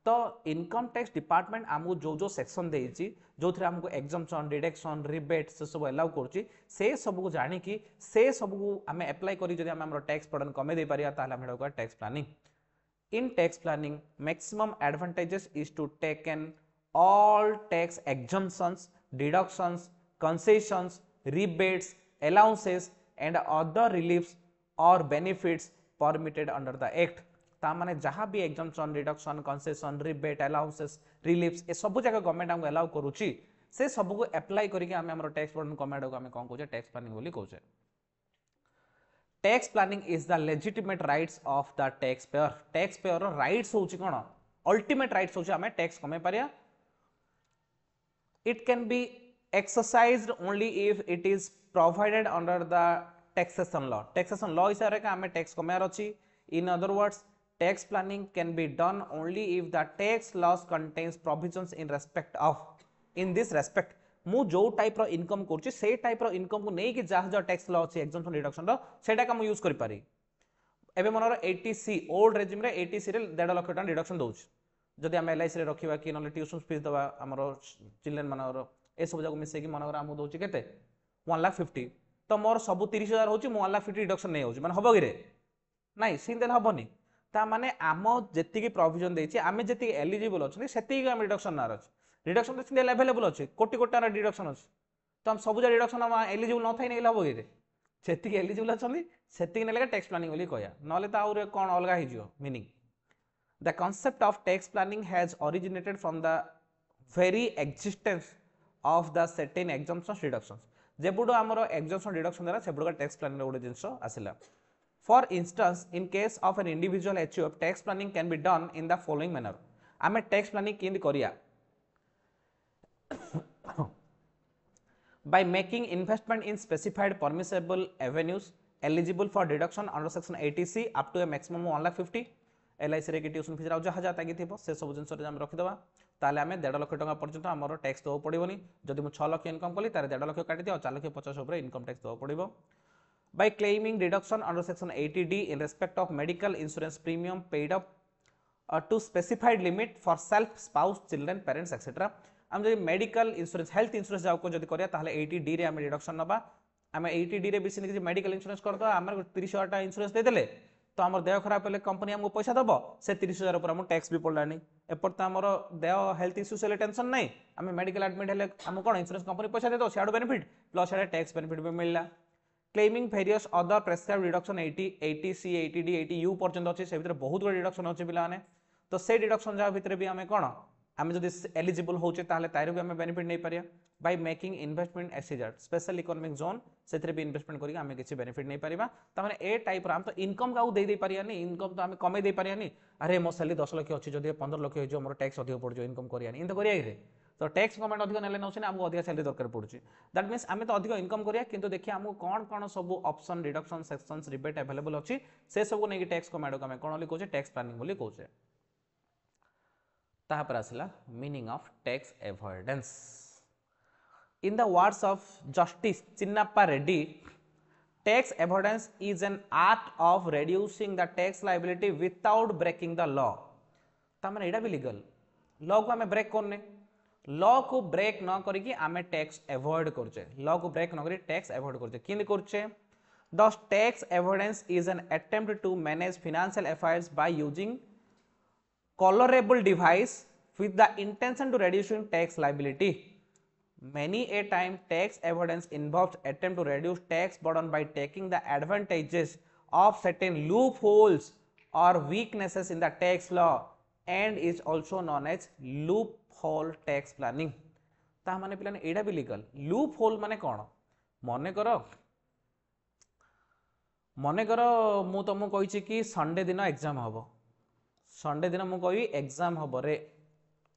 तो इनकम टैक्स डिपार्टमेंट आमको जो जो सेक्शन देइछि जो थरे हमको एग्जाम्पशन डिडक्शन रिबेट से सब अलाउ करछि से सब को जानि कि से सब को हमें अप्लाई करी जदि हम हमरो टैक्स बर्डन कमे दे पारिया ताले हम हेडो tax planning in tax planning maximum advantages is to taken all tax exemptions deductions concessions rebates allowances and other reliefs और benefits permitted under the act ता माने जहां भी exemption reduction concession rebate allowances reliefs ए सब जगह government हमको allow करूची से सब को अप्लाई करिके हम हमरो टैक्स बर्डन कमेडो हम कोन कहूचे टैक्स प्लानिंग बोली कहूचे tax planning is the legitimate rights of the tax payer rights होची कोन अल्टीमेट राइट्स होची हमें टैक्स कमे पारिया it can be exercised only if it is provided under the taxation law हिसाब रे हमें टैक्स कमेर अछि in other words tax planning can be done only if the tax laws contains provisions in respect of in this respect मु जो type रो income करछि से टाइप रो इनकम को नै कि जहा जो टैक्स लॉ अछि एग्जाम्पशन रिडक्शन रो सेटा का मु यूज करि पारी एबे मनर 80C ओल्ड रेजिम रे 80C रे 1.5 लाख टका रिडक्शन दोछ जदि हम LIC रे रखिबा कि नले ट्यूशन फीस दबा हमरो चिल्ड्रन मनर ए सब जगह मिसे कि मनर हम दोछि केते 1,50,000 तो मोर सब 30,000 होछि मु 1,50,000 रिडक्शन नै होछि माने हबो कि रे नै सिन देल हबोनी ता माने आम जेति की प्रोविजन देछि आमे जेति एलिजिबल अछि सेति की हम रिडक्शन नार अछि रिडक्शन तो सिंगल अवेलेबल अछि कोटी कोटी रा रिडक्शन अछि तो हम सब जा रिडक्शन हम एलिजिबल न थाई नै लबो गे सेति की एलिजिबल अछि सेति नै लगा टैक्स प्लानिंग बोली कहया नले ता और कोन अलगा हि जियो meaning the concept of tax planning has originated from the very existence of the certain exemptions reductions जेबुडो हमरो एग्जाम्पशन रिडक्शन देला सेबुडो टैक्स प्लानिंग रे गोटे जिंसो आसिला For instance, in case of an individual HUF, tax planning can be done in the following manner. आम tax planning केमती करिया by making investment in specified permissible avenues eligible for deduction under section 80C up to a maximum of 1,50,000 LIC रे tuition fees जहाँ जहाँ ताकि थी से सब जिन रखीदे ताले आम 1.5 लाख टका पर्यंत आम टैक्स देव पड़ोनी जब मुझे 6 लाख इनकम कली 1.5 लाख काटी दिया 4,50,000 इनकम टैक्स देव पड़ो by claiming deduction under section 80D in respect of medical insurance premium paid up to specified limit for self spouse children parents etc आम जो मेडिकल इंश्योरेंस हेल्थ इंश्योरेंस जाको जब करिया ताहले 80D रे आम डिडक्शन नबा आम 80D रे बेसी नहीं मेडिकल इंश्योरेंस करदो आम 30,000 टा इंश्योरेंस दे देले तो आम देह खराब हेले कंपनी हमको पैसा दबो से 30,000 ऊपर हम टैक्स भी पड़लानी एपर तो आमर देह हेल्थ इश्यूज हेले टेंशन नहीं आम मेडिकल एडमिट हेले हम कोन इंश्योरेंस कंपनी पैसा दे दो सियाडो बेनिफिट प्लस सियाडे टैक्स बेनिफिट भी मिलला claiming various other prescribe deduction 80C 80D 80U पर्यंत अच्छे से भीतर बहुत गुड डिडक्शन अच्छे पिलाने तो से डिडक्शन जा भीतर भी आम कौन आम जो एलिजिबल होचे ताहले तार भी आम बेनिफिट नहीं Pariya by making investment SEZ special economic zone से भी इन्वेस्टमेंट करके आम किसी बेनिफिट नहीं पारिबा तामाने ए टाइप आम तो इनकम का दे पारियानी इनकम तो आम कमे दे पारियानी अरे मो सैलरी 10 लाख अच्छी जब 15 लाख हो मोर टैक्स अधिक पड़ इनकम करियानी इन तो करिया तो टैक्स गवर्नमेंट अधिक नेले नौचे आमको अधिक सैलरी दरकार पड़ुची दैट मीन्स आम तो अधिक इनकम करिया किंतु देखिए आमको कौन कौन सब option reduction sections rebate available अच्छी से सब नहीं टैक्स गवर्नमेंट को आम कौन कहूँ टैक्स प्लानिंग बोली कहूँ तापर आसला meaning of tax avoidance in the words of justice Chinnappa Reddy tax avoidance is an art of reducing the tax liability without breaking the law तामाने एटा भी लीगल लॉ को आम ब्रेक करने लॉ को ब्रेक न करिकी आम टैक्स एवॉइड करछे लॉ को ब्रेक न करी टैक्स एवॉइड करछे किंद करछे the tax avoidance is an attempt to manage financial affairs by using colorable device with the intention to reducing tax liability. Many a time tax avoidance involves attempt to reduce tax burden by taking the advantages of certain loopholes or weaknesses in the tax law and is also known as loophole tax planning. ता माने पिलाने एडा भी legal loophole माने कौन मने करो मु तुमको कही कि संडे दिन एग्जाम हम संडे दिन मुझे कही एग्जाम हम रे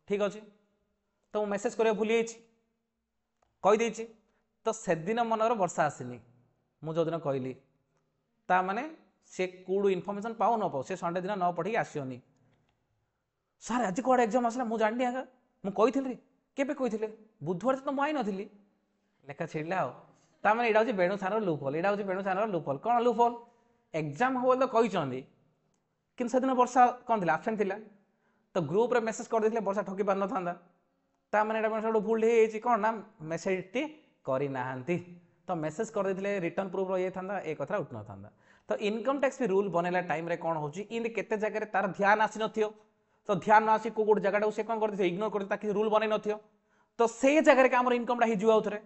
ठीक अच्छे तो मेसेज करा भूली कहीदे तो से दिन मनर वर्षा आसनी मुझे जो दिन कहली ता माने से कौड़ इनफर्मेशन पाओ न पाओ से संडे दिन न पढ़ी आसनी सार आज कौन एग्जाम आसला मुझे जानी आगे मुझे कही बुधवार तो मुझे आई नी लेखा छिड़ा आने यहाँ हूँ बेणुसार लूपहोल यहाँ हूँ बेणुसार लूपहोल कौन लूपहोल एग्जाम हम तो कहते कि से दिन वर्षा कौन थी आबसेंट थी तो ग्रुप रे मेसेज कर देते वर्षा ठकी पार ना ता मैंने भूल कौन ना मेसेज टी करना तो मेसेज कर देते रिटर्न प्रूफ ये था ए कथा उठ ना था तो इनकम टैक्स भी रूल बनैला टाइम रे कौन होची इन केते जगह तार ध्यान आसी नथियो तो ध्यान न आसी को गोटे जगह से कौन कर इग्नोर कर ताकि रूल बनै नथियो तो से जगह के हमर इनकम रा हि जुआ उथरे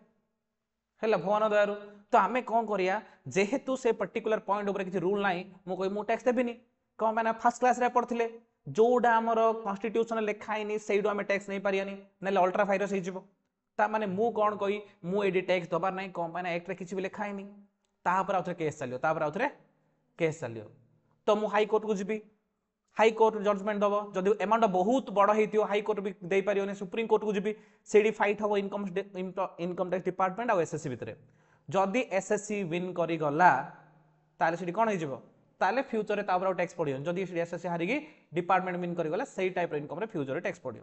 हेला भगवान दयारु तो आमे कौन करिया जेहेतु से पर्टिकुलर पॉइंट ऊपर किछि रूल नाही मु कोइ मु टैक्स देबिनी कौन मैंने फर्स्ट क्लास रे पढ़थिले जोडा हमर कॉन्स्टिट्यूशन लिखाइनी सेडो आमे टैक्स नहीं पारियानी नले अल्ट्रा वायरस हे जिवो ता माने मु कौन कही मु एडी टैक्स दबार नहीं कौन मैंने एक्ट रे किछि भी लिखाइनी ता पर आउथरे केस चलियो ता पर आउथरे केस चलियो तो मु हाई कोर्ट को जिबी हाई कोर्ट जजमेंट दबो जदि अमाउंट बहुत बड़ हेतियो हाई कोर्ट भी दे पारियोनी सुप्रीम कोर्ट को जिबी सेडी फाइट हबो इनकम टैक्स डिपार्टमेंट आ एसएससी भितरे जदि एसएससी विन करी गला ताले सेडी कोन हे जिवो ताले फ्यूचर रे तापर टैक्स पड़ियो जदि एसएससी हारिगी डिपार्टमेंट विन करी गला सेही टाइप रे इनकम रे फ्यूचर रे टैक्स पड़ियो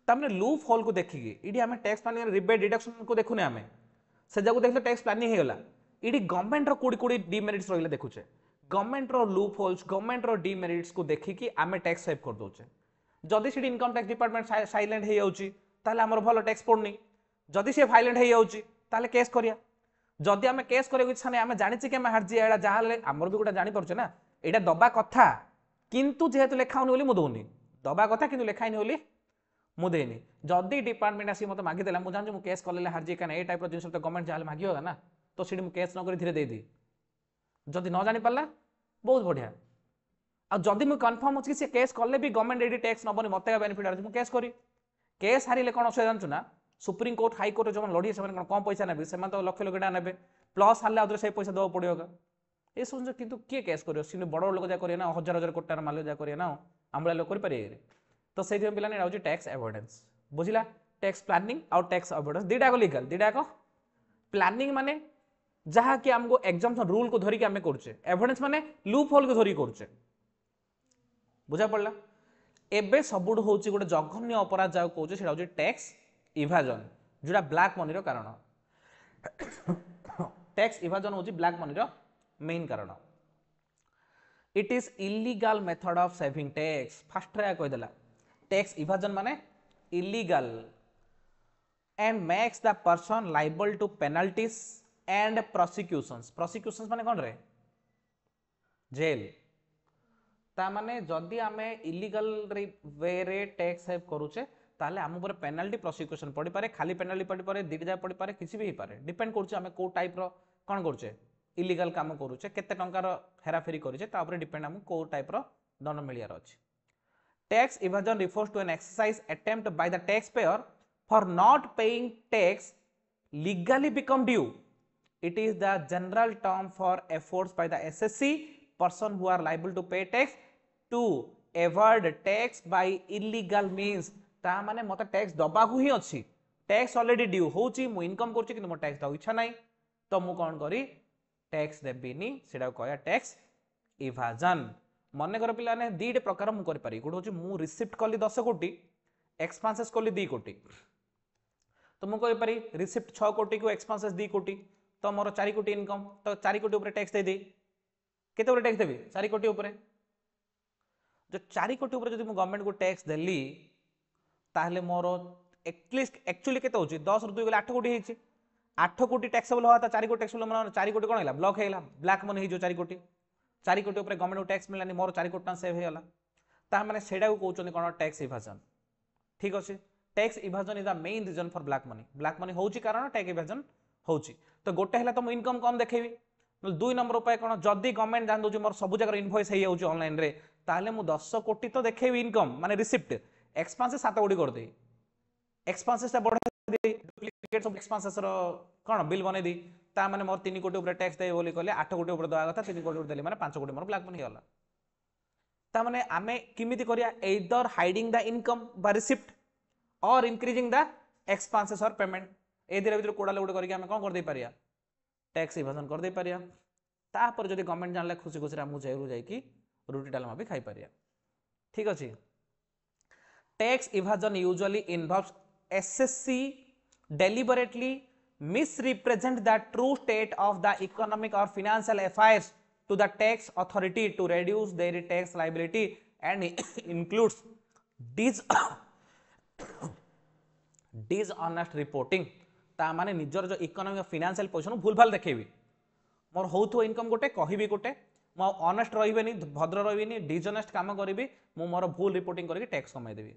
तामने लूप होल को देखिकी इडी हमें टैक्स प्लानिंग रिबेट डिडक्शन को देखुने हमें से जगह देखले टैक्स प्लानिंग हे गला इडी गवर्नमेंट रो कोडी कोडी डिमेरिट्स रहिला देखुचे गवर्नमेंट रो लूप होल्स गवर्नमेंट रो डिमेरिट्स को देखिकी आमे टैक्स सेव कर दोचे जदि से इनकम टैक्स डिपार्टमेंट साइलेंट हे जाउची ताले हमर भलो टैक्स पड़नी जदि से वायलेंट हे जाउची ताले केस करिया जदि आमे केस करे इच्छा नै आमे जानि छि के हारजी एडा जाहले हमर भी गोटा जानि परछे ना एडा दबा कथा किंतु जेहेतु लेखाउनी बोली मु दोनी दबा कथा किंतु लेखाइनी बोली मु देनी जदि डिपार्टमेंट आसी मते मागी देला मु जानि मु केस करले हारजी काना ए टाइप रो जिंस तो गवर्नमेंट जाहले मागी होगा ना तो सिडी मु केस न करी धीरे दे दी जदि न जानि पल्ला बहुत बढ़िया आ जदि मु कंफर्म अछि से केस करले भी गवर्नमेंट एडी टैक्स नबनी मते बेनिफिट आछि मु केस करी केस हारिले कोन असुविधा जानछु ना सुप्रीम कोर्ट हाई कोर्ट जो लड़ी से कम पैसा नेबे से लक्ष लक्ष टाइम नेबे प्लस हारे आउे से पैसा देवा पड़ेगा ये सब कितु किए केस कर बड़ लोक जा करें ना हजार हजार कोटी माल जा करें ना आम लोग करें तो से पिलाने एटा होची टैक्स अवॉइडेंस बुझिला टैक्स प्लानिंग और टैक्स अवॉइडेंस दीटा को लीगल दीटा को प्लानिंग माने जहा कि हमको एग्जाम्पशन रूल को धरिक आम करछे एविडेंस माने लूप होल को धरिक करछे बुझा पड़ला एबे सबुठु होची गोटे जघन्य अपराध जा कहूचे सेटा होची टैक्स इवाजन जोड़ा ब्लैक मनी रो कारण टैक्स इवाजन होची ब्लैक मनी रो मेन कारण it is illegal method of saving tax fast रे कह देला टैक्स इवाजन माने illegal and makes the person liable to penalties and prosecutions माने कोन रे जेल ता माने जदि आमे इलीगल वे रे टैक्स सेव करूचे ताले आम ऊपर पेनाल्टी प्रोसिक्यूशन पड़ी पारे खाली पेनाल्टी पड़ी पारे दीटा जाय पड़ी पारे किसी भी ही पारे डिपेंड करूचे आमे को टाइप रो कोन करूचे इलीगल काम करूचे केते टंकार हेराफेरी करूचे ता ऊपर डिपेंड आम को टाइप रो दंड मिलियार अछि tax evasion refers to an exercise attempt by the tax payer for not paying tax legally become due it is the general term for efforts by the SSC person who are liable to pay tax to avoid tax by illegal means ता माने मते tax दबा को ही अछि tax already due होची मु income करछि कि मो टैक्स दउ इच्छा नाही तो मु कोन करी टैक्स देबिनी सेडा कहया टैक्स इवाजन मने कर पिला ने दीड प्रकार मु करि पारि गुड होची मु रिसिप्ट कली 10 कोटी एक्सपेंसेस कली 2 कोटी तो मु कहि पारि रिसिप्ट 6 कोटी को एक्सपेंसेस 2 कोटी तो मोर 4 कोटी इनकम तो 4 कोटी ऊपर टैक्स दे दे केते ऊपर टैक्स देबी 4 कोटी ऊपर जो 4 कोटी ऊपर जदि मु गवर्नमेंट को टैक्स देली ताहले मोर एटलिस्ट एक्चुअली केते होची 10 रु 2 गले 8 कोटी हेची 8 कोटी टैक्सेबल होता 4 कोटी टैक्सेबल मन 4 कोटी कोन हैला ब्लॉक हैला ब्लैक मनी हे जो 4 कोटी ऊपर गवर्नमेंट को टैक्स मिलानी मोर 4 कोटी सेव हेला ता माने सेडा को कहउचोनी कोन टैक्स इवाजन ठीक अछि tax evasion is the main reason for black money होची कारण टैक्स इवाजन होची तो गोटे हैला तो मु इनकम कम देखेबी 2 नंबर उपाय कोन जदी गवर्नमेंट जान दोची मोर सब जगह इनवॉइस हे जाउची ऑनलाइन रे ताहले मु 10 कोटी तो देखेबी इनकम माने रिसिप्ट एक्सपेंसेस 7 कोटी कर दे एक्सपेंसेस बढ़ा दे डुप्लीकेट सब एक्सपेंसेस रो कोन बिल बने दी ता माने मोर 3 कोटी ऊपर टैक्स दे बोली कहले 8 कोटी ऊपर दवा कथा 3 कोटी ऊपर देली माने 5 कोटी मोर ब्लैक मनी होला ता माने आमे किमिति करिया एदर हाइडिंग द इनकम बा रिसिप्ट और इंक्रीजिंग द एक्सपेंसेस और पेमेंट ए दिरा भीतर कोडा लोड करके आमे कोन कर दे पारिया टैक्स इवाजन कर दे पारिया ता पर जदी गवर्नमेंट जानले खुशी खुशी रा मु जेरू जाई की रोटी डालमा भी खाई पारिया ठीक अछि tax evasion usually involves SSC deliberately misrepresent the true state of the economic or financial affairs to the tax authority to reduce their tax liability and includes dishonest reporting ता माने निजर जो इकोनॉमिक फाइनेंशियल पोजीशन भूल भाल देखेबी मोर होथो income गोटे कहिबी गोटे मो honest रहिबेनी भद्र रहिबेनी डिसऑनेस्ट काम करिबी मो मोर भूल रिपोर्टिंग करके टैक्स कमाई देबी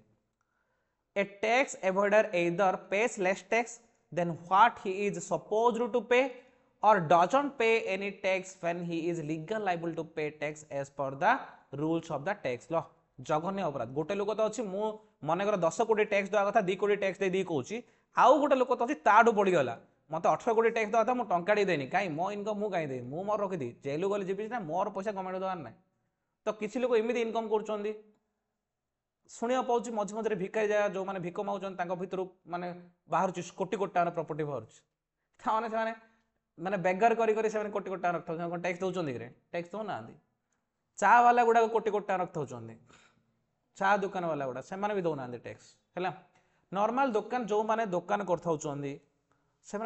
A tax avoider either pays less tax than what he is supposed to pay or doesn't pay any tax when he is legal liable to pay tax as per the rules of the tax law जघन्य अपराध गोटे लोक तो अछि मु मने कर 10 कोटी टैक्स दवा कथा 2 कोटी टैक्स दे दी कहूची आउ गोटे लोक तो अछि ताडू पड़ी गला मते 18 कोटी टैक्स दवा था मु टंका डी देनी काई मो इनकम मु काई दे मु मोर रखि दी जेलु गले जिबि ना मोर पैसा गवर्नमेंट दवार नै तो किछि लोक एमिति इनकम करचोंदी शुणा पाँच मझे मझे भिकारी जाए जो मैंने भिक माउन भर मानने बाहर कोटी कोटी टाइम प्रॉपर्टी बाहर से माने बेगर करी कोटी कोटी टाइम रखा टैक्स दौरान कि टैक्स दौना चा वाला गुड़ा कोटी कोटी टाइम रखा चा दुकान वाला गुड़ा से भी दौना टैक्स है नॉर्मल दुकान जो मैंने दुकान कर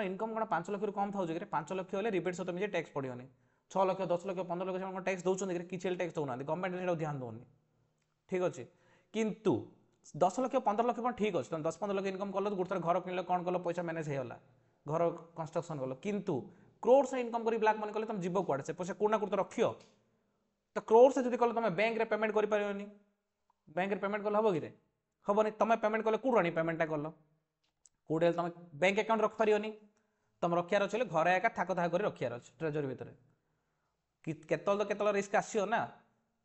इनकम कौन 5 लाख कम था 5 लाख हेल्ले रिबेट सहित मुझे टैक्स पड़ोनी 6 लाख 10 लाख 15 लाख टैक्स दौरान किसी टैक्स दौना गवर्नमेंट ध्यान दौनी ठीक अच्छे किंतु 10 लाख 15 लाख ठीक अच्छे तुम 10-15 लाख इनकम कल गोटे घर किनल कौन कल पैसा मैनेज होगा घर कंस्ट्रक्शन कल किंतु क्रोर से इनकम कर ब्लैक मनी कले तुम जीव कौड़े से पैसा कौना कौट रखियो तो क्रोर से जब कल तुम बैंक रे पेमेंट कर पारियोनी बैंक रे पेमेंट कल हम कि हेनी तुम पेमेंट कले कौट आनी पेमेंटा कल कौटे तुम बैंक अकाउंट रख पारियोनी तुम रखार अच्छे घर एका थाक थाक कर रखार अच्छे ट्रेजरी भितर केतल रिस्क आसियो ना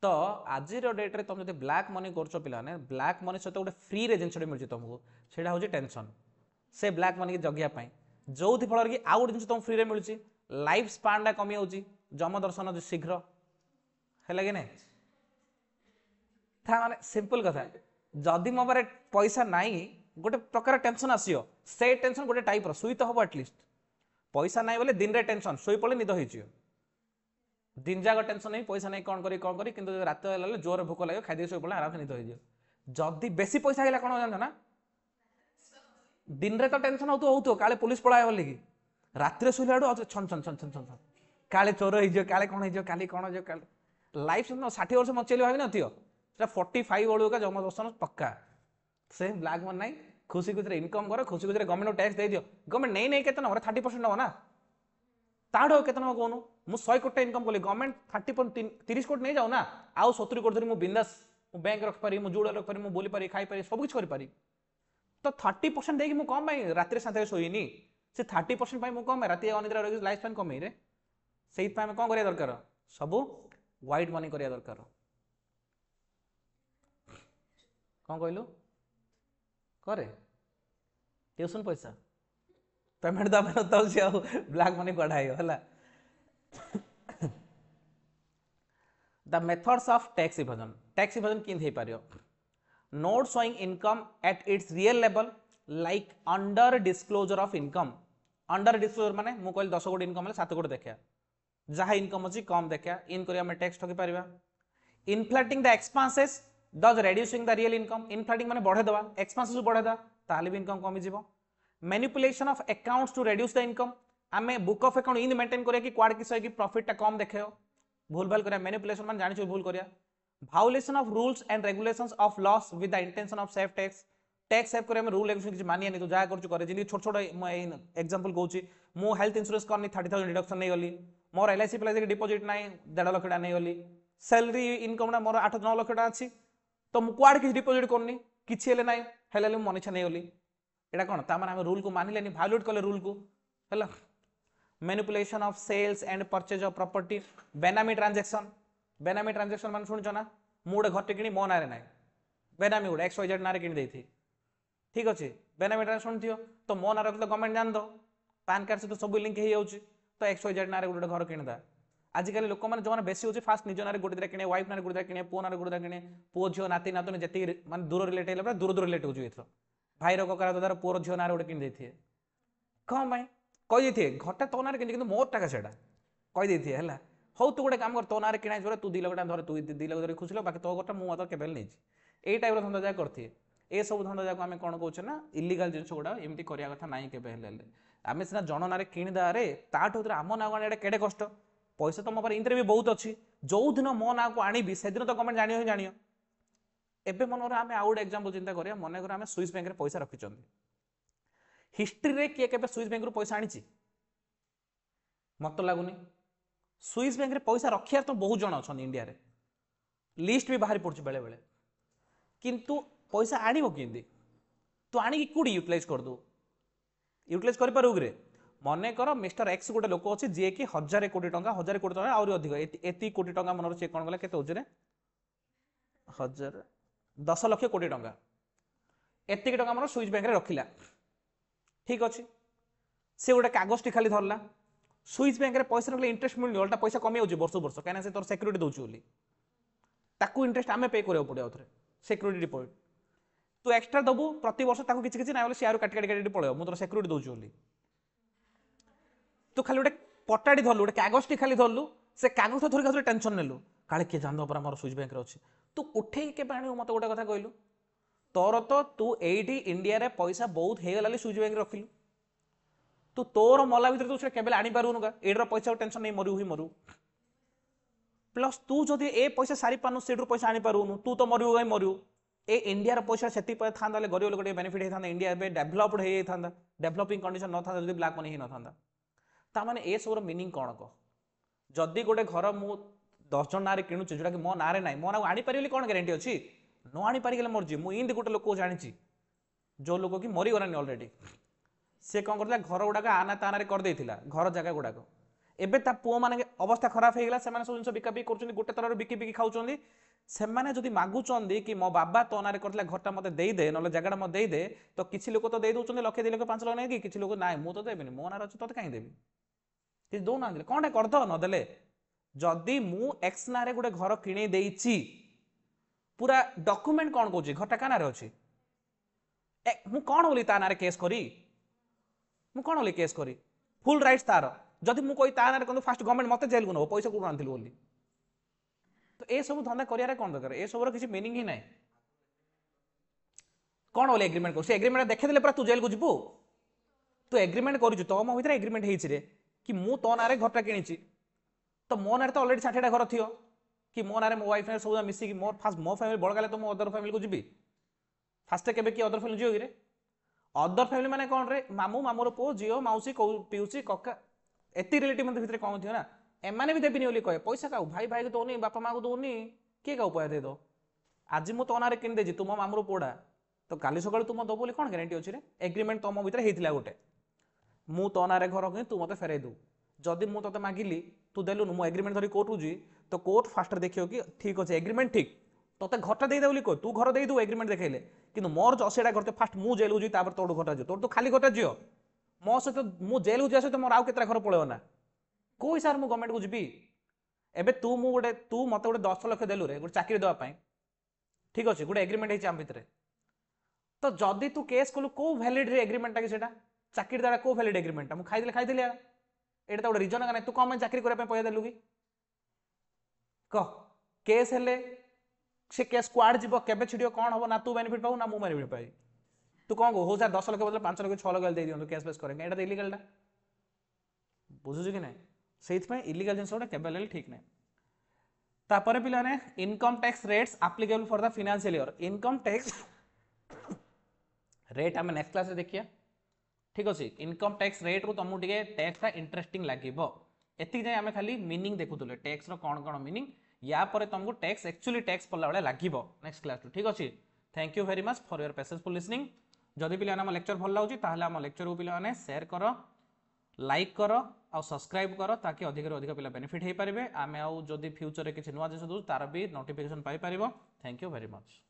तो आज डेट्रे तुम जो ब्लैक मनी कर पाने ब्लैक मनी सहित गोटे फ्री रे जिन मिलूँ तुमको से हूँ टेंशन से ब्लैक मनी की जगियापाई जो फल कि आउ गोटे जिन तुम फ्री रे मिलूँ लाइफ स्पान कमी जाऊँगी जम दर्शन शीघ्र है कि नहीं माने सिंपल कथा जदि मो पारे पैसा नाई गोटे प्रकार टेंशन आसियो से टेंशन गोटे टाइप रो सुई तो हम एटलिस्ट पैसा नाई बोले दिन रे टेंशन सोई पड़े निद हो दिन जाक टेंशन नहीं पैसा नहीं कौन करी किंतु रात जोर भोक लगे खाई शोई पड़े आराम से निद हो जदि बेसी पैसा है कौन जान ना दिन रे तो टेंशन हो काले पुलिस पड़ा बोल कि रात शोला छन छन छन छन छन छन काले चोर हो काले कौन हो काली कौन हो काले लाइफ 60 वर्ष मचेली भावी नथियो 45 बड़ू का जन्म दर्शन पक्का से ब्लैक मन नहीं खुशी खुशी इनकम कर खुशी खुशी गवर्नमेंट टैक्स दे दियो गवर्नमेंट नहीं केते ना 30% नब ना ताड़ो केते नब कहूनु मु 100 कोटी इनकम कली गवर्नमेंट 30 कोटी नहीं जाऊ ना आउ 70 कोटी धरी मु बिंदास मु बैंक रख पारी मु जुड़ रख पारी मु बोली पारी खाई पारी सब कुछ कर पारी तो 30% देकी मु कम भाई रात शांति सोईनी से 30% पाई मु कम राति अनिद्रा रही लाइफ स्पैन कम रे से कौन करिया दरकार सब व्हाइट मनी करिया दरकार कौन कहलु करे ट्यूशन पैसा पेमेंट दबा न ब्लैक मनी बढ़ाई है the methods of tax evasion किन पारियो not showing income at its real level like under disclosure of income under disclosure माने मु कहली 10 कोटी इनकम 7 कोटी देखा जहाँ इनकम अच्छी कम देखा इन करिया में टैक्स ठकी पारिबा inflating the expenses does reducing the real income inflating माने बढ़े दवा expenses बढ़े दा ताले भी इनकम कमी जीवो manipulation of accounts to reduce the income आमे book of account in maintain करिया कि क्वाड किस कि प्रॉफिट टा कम देखेओ भूल भाल करिया मैनिपुलेशन मान जानि छु भूल करिया violation of rules and regulations of laws with the intention of save tax save करिया में रूल रेगुलेशन कि मानिया नि तो जा करछु करे जिनि छोट छोट एग्जांपल कहूची मु हेल्थ इंश्योरेंस करनी 30000 डिडक्शन नहीं गली मोर एलआईसी प्लाजा डिपॉजिट नाही 1.5 लाख टा नहीं गली सैलरी इनकम ना मोर 8-9 लाख टा अछि तो मुझे किसी डिपोजिट करनी किसी हेल्ले मन इच्छा नहीं गली यहाँ कौन तार आम रूल को मानिले भायोलेट कले रूल को है manipulation of sales and purchase of property benami transaction मान शुणुच ना मुझे घरटे कि मो ना ना बेनामी गुड़ा XYZ ना कि ठीक अच्छे बेनामी ट्रांजैक्शन थी तो मो ना रख गवर्नमेंट जान दो पैन कार्ड सहित सब लिंक हो तो XYZ ना गोटे घर किणदा आजिकल लोक मैंने जो बेसी होची फास्ट निज नारे गोटे किणे वाइफ नारे गोटे किणे पुओ नारे गोटे किणे पुओ झील नाती नातुनी जी माने दूर रिलेट है दूर दूर रिलेट हो भाईर ककार दादार पुओर झील नारे गोटे किणी देथिए कौन भाई कही देथिए घरटा तो नारे किणी मोर टाका सेटा कही देथिए है हौ तू गोटे काम कर तो नारे किणा जोरे तू 2 लाख धर तू 2 लाख धर खुशी बाकी तो घरटा मु मत केबेल नहीं एई टाइप धंदा जा करथिए ए सब धंदा जाक आम कौन कहूँ ना इलिगाल जिन गुड़ा एमती करिया कथा नहीं केबे हेले आमे सिना जन नारे किणिदा रे ताठो आम ना गणे केडे कष्ट पैसा तो मोबाइल इंटर भी बहुत अच्छी जो दिन मो ना को आनी से दिन तो गवर्नमेंट जानियो ही जानियो एबे मनोर आम आउ गोटे एग्जांपल चिंता करिया मन कर आम स्विस बैंक रे पैसा रखिचंदी हिस्ट्री रे किए केबे स्विस बैंक रू पैसा आनीची मत लागुनी स्विस बैंक रे पैसा रखियार तो बहुत जन अछन इंडिया रे लिस्ट भी बाहर पड़छ बेले बेले किंतु पैसा आनिबो किंदी तो आनी की कुडी यूटिलाइज कर दो यूटिलाइज कर पारु रे मन कर मिस्टर एक्स गोटे लोक अच्छे जी कि 1000 कोटी टंका 1000 कोटी टंका आउरी अधिक एति कोटी टंका मनर से कौन गला केते होजरे 1000 10 लाख कोटी टंका एति टंका मन स्विस बैंक रे रखिला ठीक अच्छे से गोटे कागज टी खाली धरला स्विस बैंक रे पैसा रखले इंटरेस्ट मिलनी ओल्टा पैसा कमी होची वर्ष वर्ष काना से तोर सिक्योरिटी दोची बोली ताकू इंटरेस्ट आमे पे करियो पड़े आउथरे सिक्योरिटी डिपॉजिट तू एक्स्ट्रा दबु प्रति वर्ष ताकू किछि किछि ना बोले शेयर काट काट काट पळेयो मु तोर सिक्योरिटी दोची बोली तू खाली गोटे पटाड़ी धरलु गोटे कागज टी खाली धरलु से कागज धरिक टेंशन नेलु काले किए जान पर मोर स्विस बैंक रे अछि तू उठे के आनी मत गोटे कथा कहलु तोर तो तू एटी इंडिया रे पैसा बहुत हे गलाली स्विस बैंक रखिलु तू तोर मला भीतर तू से केबल आनी पारुनु का एडर पैसा टेंशन नहीं मरु ही मरु प्लस तू जदि ए पैसा सारी पानु सेडर पैसा आनी पारुनु तू तो मरु गई मरु ए इंडिया रे पैसा सेति पे थांदा ले गरीब लोक बेनिफिट हे थांदा इंडिया बे डेवलप्ड हे थांदा डेवलपिंग कंडीशन न थांदा जदि ब्लैक मनी ही न थांदा ताने ए सब मीनिंग कौन कह जदि गोटे घर मु 10 जन ना किणुची जोटा कि मो ना ना मो ना आनी पारि कौन ग्यारंटी अच्छी न आनी पारिगले मरजी मुझे इंद गोटे लोक जानी जो लोक कि मरीगलानी अलरेडी सी कौन करता घर गुड़ाक आना ताना करदे घर जगह गुड़ाक एबे ता पुओ माने अवस्था खराब हो गला सब जिन बिका बिक कर गोटे तरह बिकी बिकी खाऊँ से जदि मागुंट कि मो बाबा तो ना करता घरटा मत दे ना जगह मत दे तो किसी लोग तो दे दौरान लक्षे 2 लाख 5 लाख नहीं कि लोग ना मुझे तो देवी मो ना अच्छे तो कहीं देवी कि दौना कौन करद नदेले जदि मु एक्स ना गोटे घर किणी देइछि पूरा डॉक्यूमेंट कौन कहूँ घरटा क्या नारे अच्छी मु कौन बोली ता नारे केस करी मु कौन बोली केस करी फुल राइट्स तार जदि मु कोई ता नारे फास्ट गवर्नमेंट मत जेल को नब पैसा कौन आनी बोली तो ये सब धंदा कर कौन दरकार ये सब किसी मीनिंग ही ना कौन बोले एग्रीमेंट कर एग्रीमेंट देखदेले पूरा तू जेल को जीवु तू एग्रीमेंट कर तुम भर एग्रीमेंट हो कि मु तो ना घरटा कि तो मो ना तो अलरेडी 60टा घर थी कि मो ना मो वाइफ सब मिसिकी मोर फास्ट मो फैमिली बड़गले तो मो अदर फैमिली को जी फास्ट के अदर फैमिली जीव कि अदर फैमिली माने कौन रे मामू मामूर पु झील मौसी पीउसी कका एति रिलेटिव भितर कौन थी ना एमाने भी देविनी बोली कहे पैसा क्या भाई भाई को दौनी बापा माँ को दौनी किए क्या पैसा दे आज मु तो ना किन तुम मामूर पुआ तो काली सका तुम दब बोली कौन ग्यारंटी अच्छे एग्रीमेंट तुम भितर होता गोटे मु तो ना घर कि तू मत फेरई दू जदि मु ते मागिली तू देलुनु मु एग्रीमेंट धरी कोर्ट जी तो कोर्ट फास्ट देखियो कि ठीक अच्छे एग्रीमेंट ठीक तोते घरटा दे बोली कह तू घर दे दू एग्रीमेंट देखले कि मोर 80टा घर फास्ट मु जेल को जी तोड़ घरटा जी तोड़ तो खाली घरटा जीव मो सहित मु जेल को जा सहित मोर आउ केतरा घर पड़े ना कोई सार मु गवर्नमेंट को जी एबे तू मु गोटे तू मत गोटे 10 लाख देलु रे गोटे चाकरी देवाई ठीक अच्छे गोटे एग्रीमेंट होम भितर तो जदि तू केस कलु कौ भैलिड एग्रीमेंटा कि चाकरी देवा कौ भैलिड एग्रीमेंटा मुझे खाई ये तो गोटे रिजन का तू कौन चाकरी करने पैसा देलु कि कह केस हेले से केस कुआड़ जीव केबे छिड़ियो कौन हम ना तू बेनिफिट पाऊ ना मु बेनिफिट पाई तू कौन हो सर 10 लाख बदले 5 लाख 6 लाख दे दियो केस बेस करेंगे ये इलिगल बुझुछ कि नहीं से इलिगल जिन गोटे केबे ठीक नहीं तापर पे income tax rates applicable for the financial year income tax rate आम नेक्स्ट क्लास देखिए ठीक अच्छे इनकम टैक्स रेट रू तुमको टे टैक्सटा इंटरेस्टिंग लगे एति जाए आम खाली मीनिंग देखुले टैक्स कौन कौन मीनिंग या पर तुमको टैक्स एक्चुअली टैक्स पढ़ला बेले लगे नेक्स्ट क्लास ठीक अच्छे thank you very much for your patience for listening जदि पे आम लेक्चर भल लगे आम लेक्चर को पे शेयर कर लाइक कर आ सब्सक्राइब कर ताकि अधिक अधिक पिला बेनिफिट हो पारे आम आउ जदि फ्यूचर किसी नुआ जिन दूँ तार भी नोटिफिकेशन पाई पार थैंक यू वेरी मच।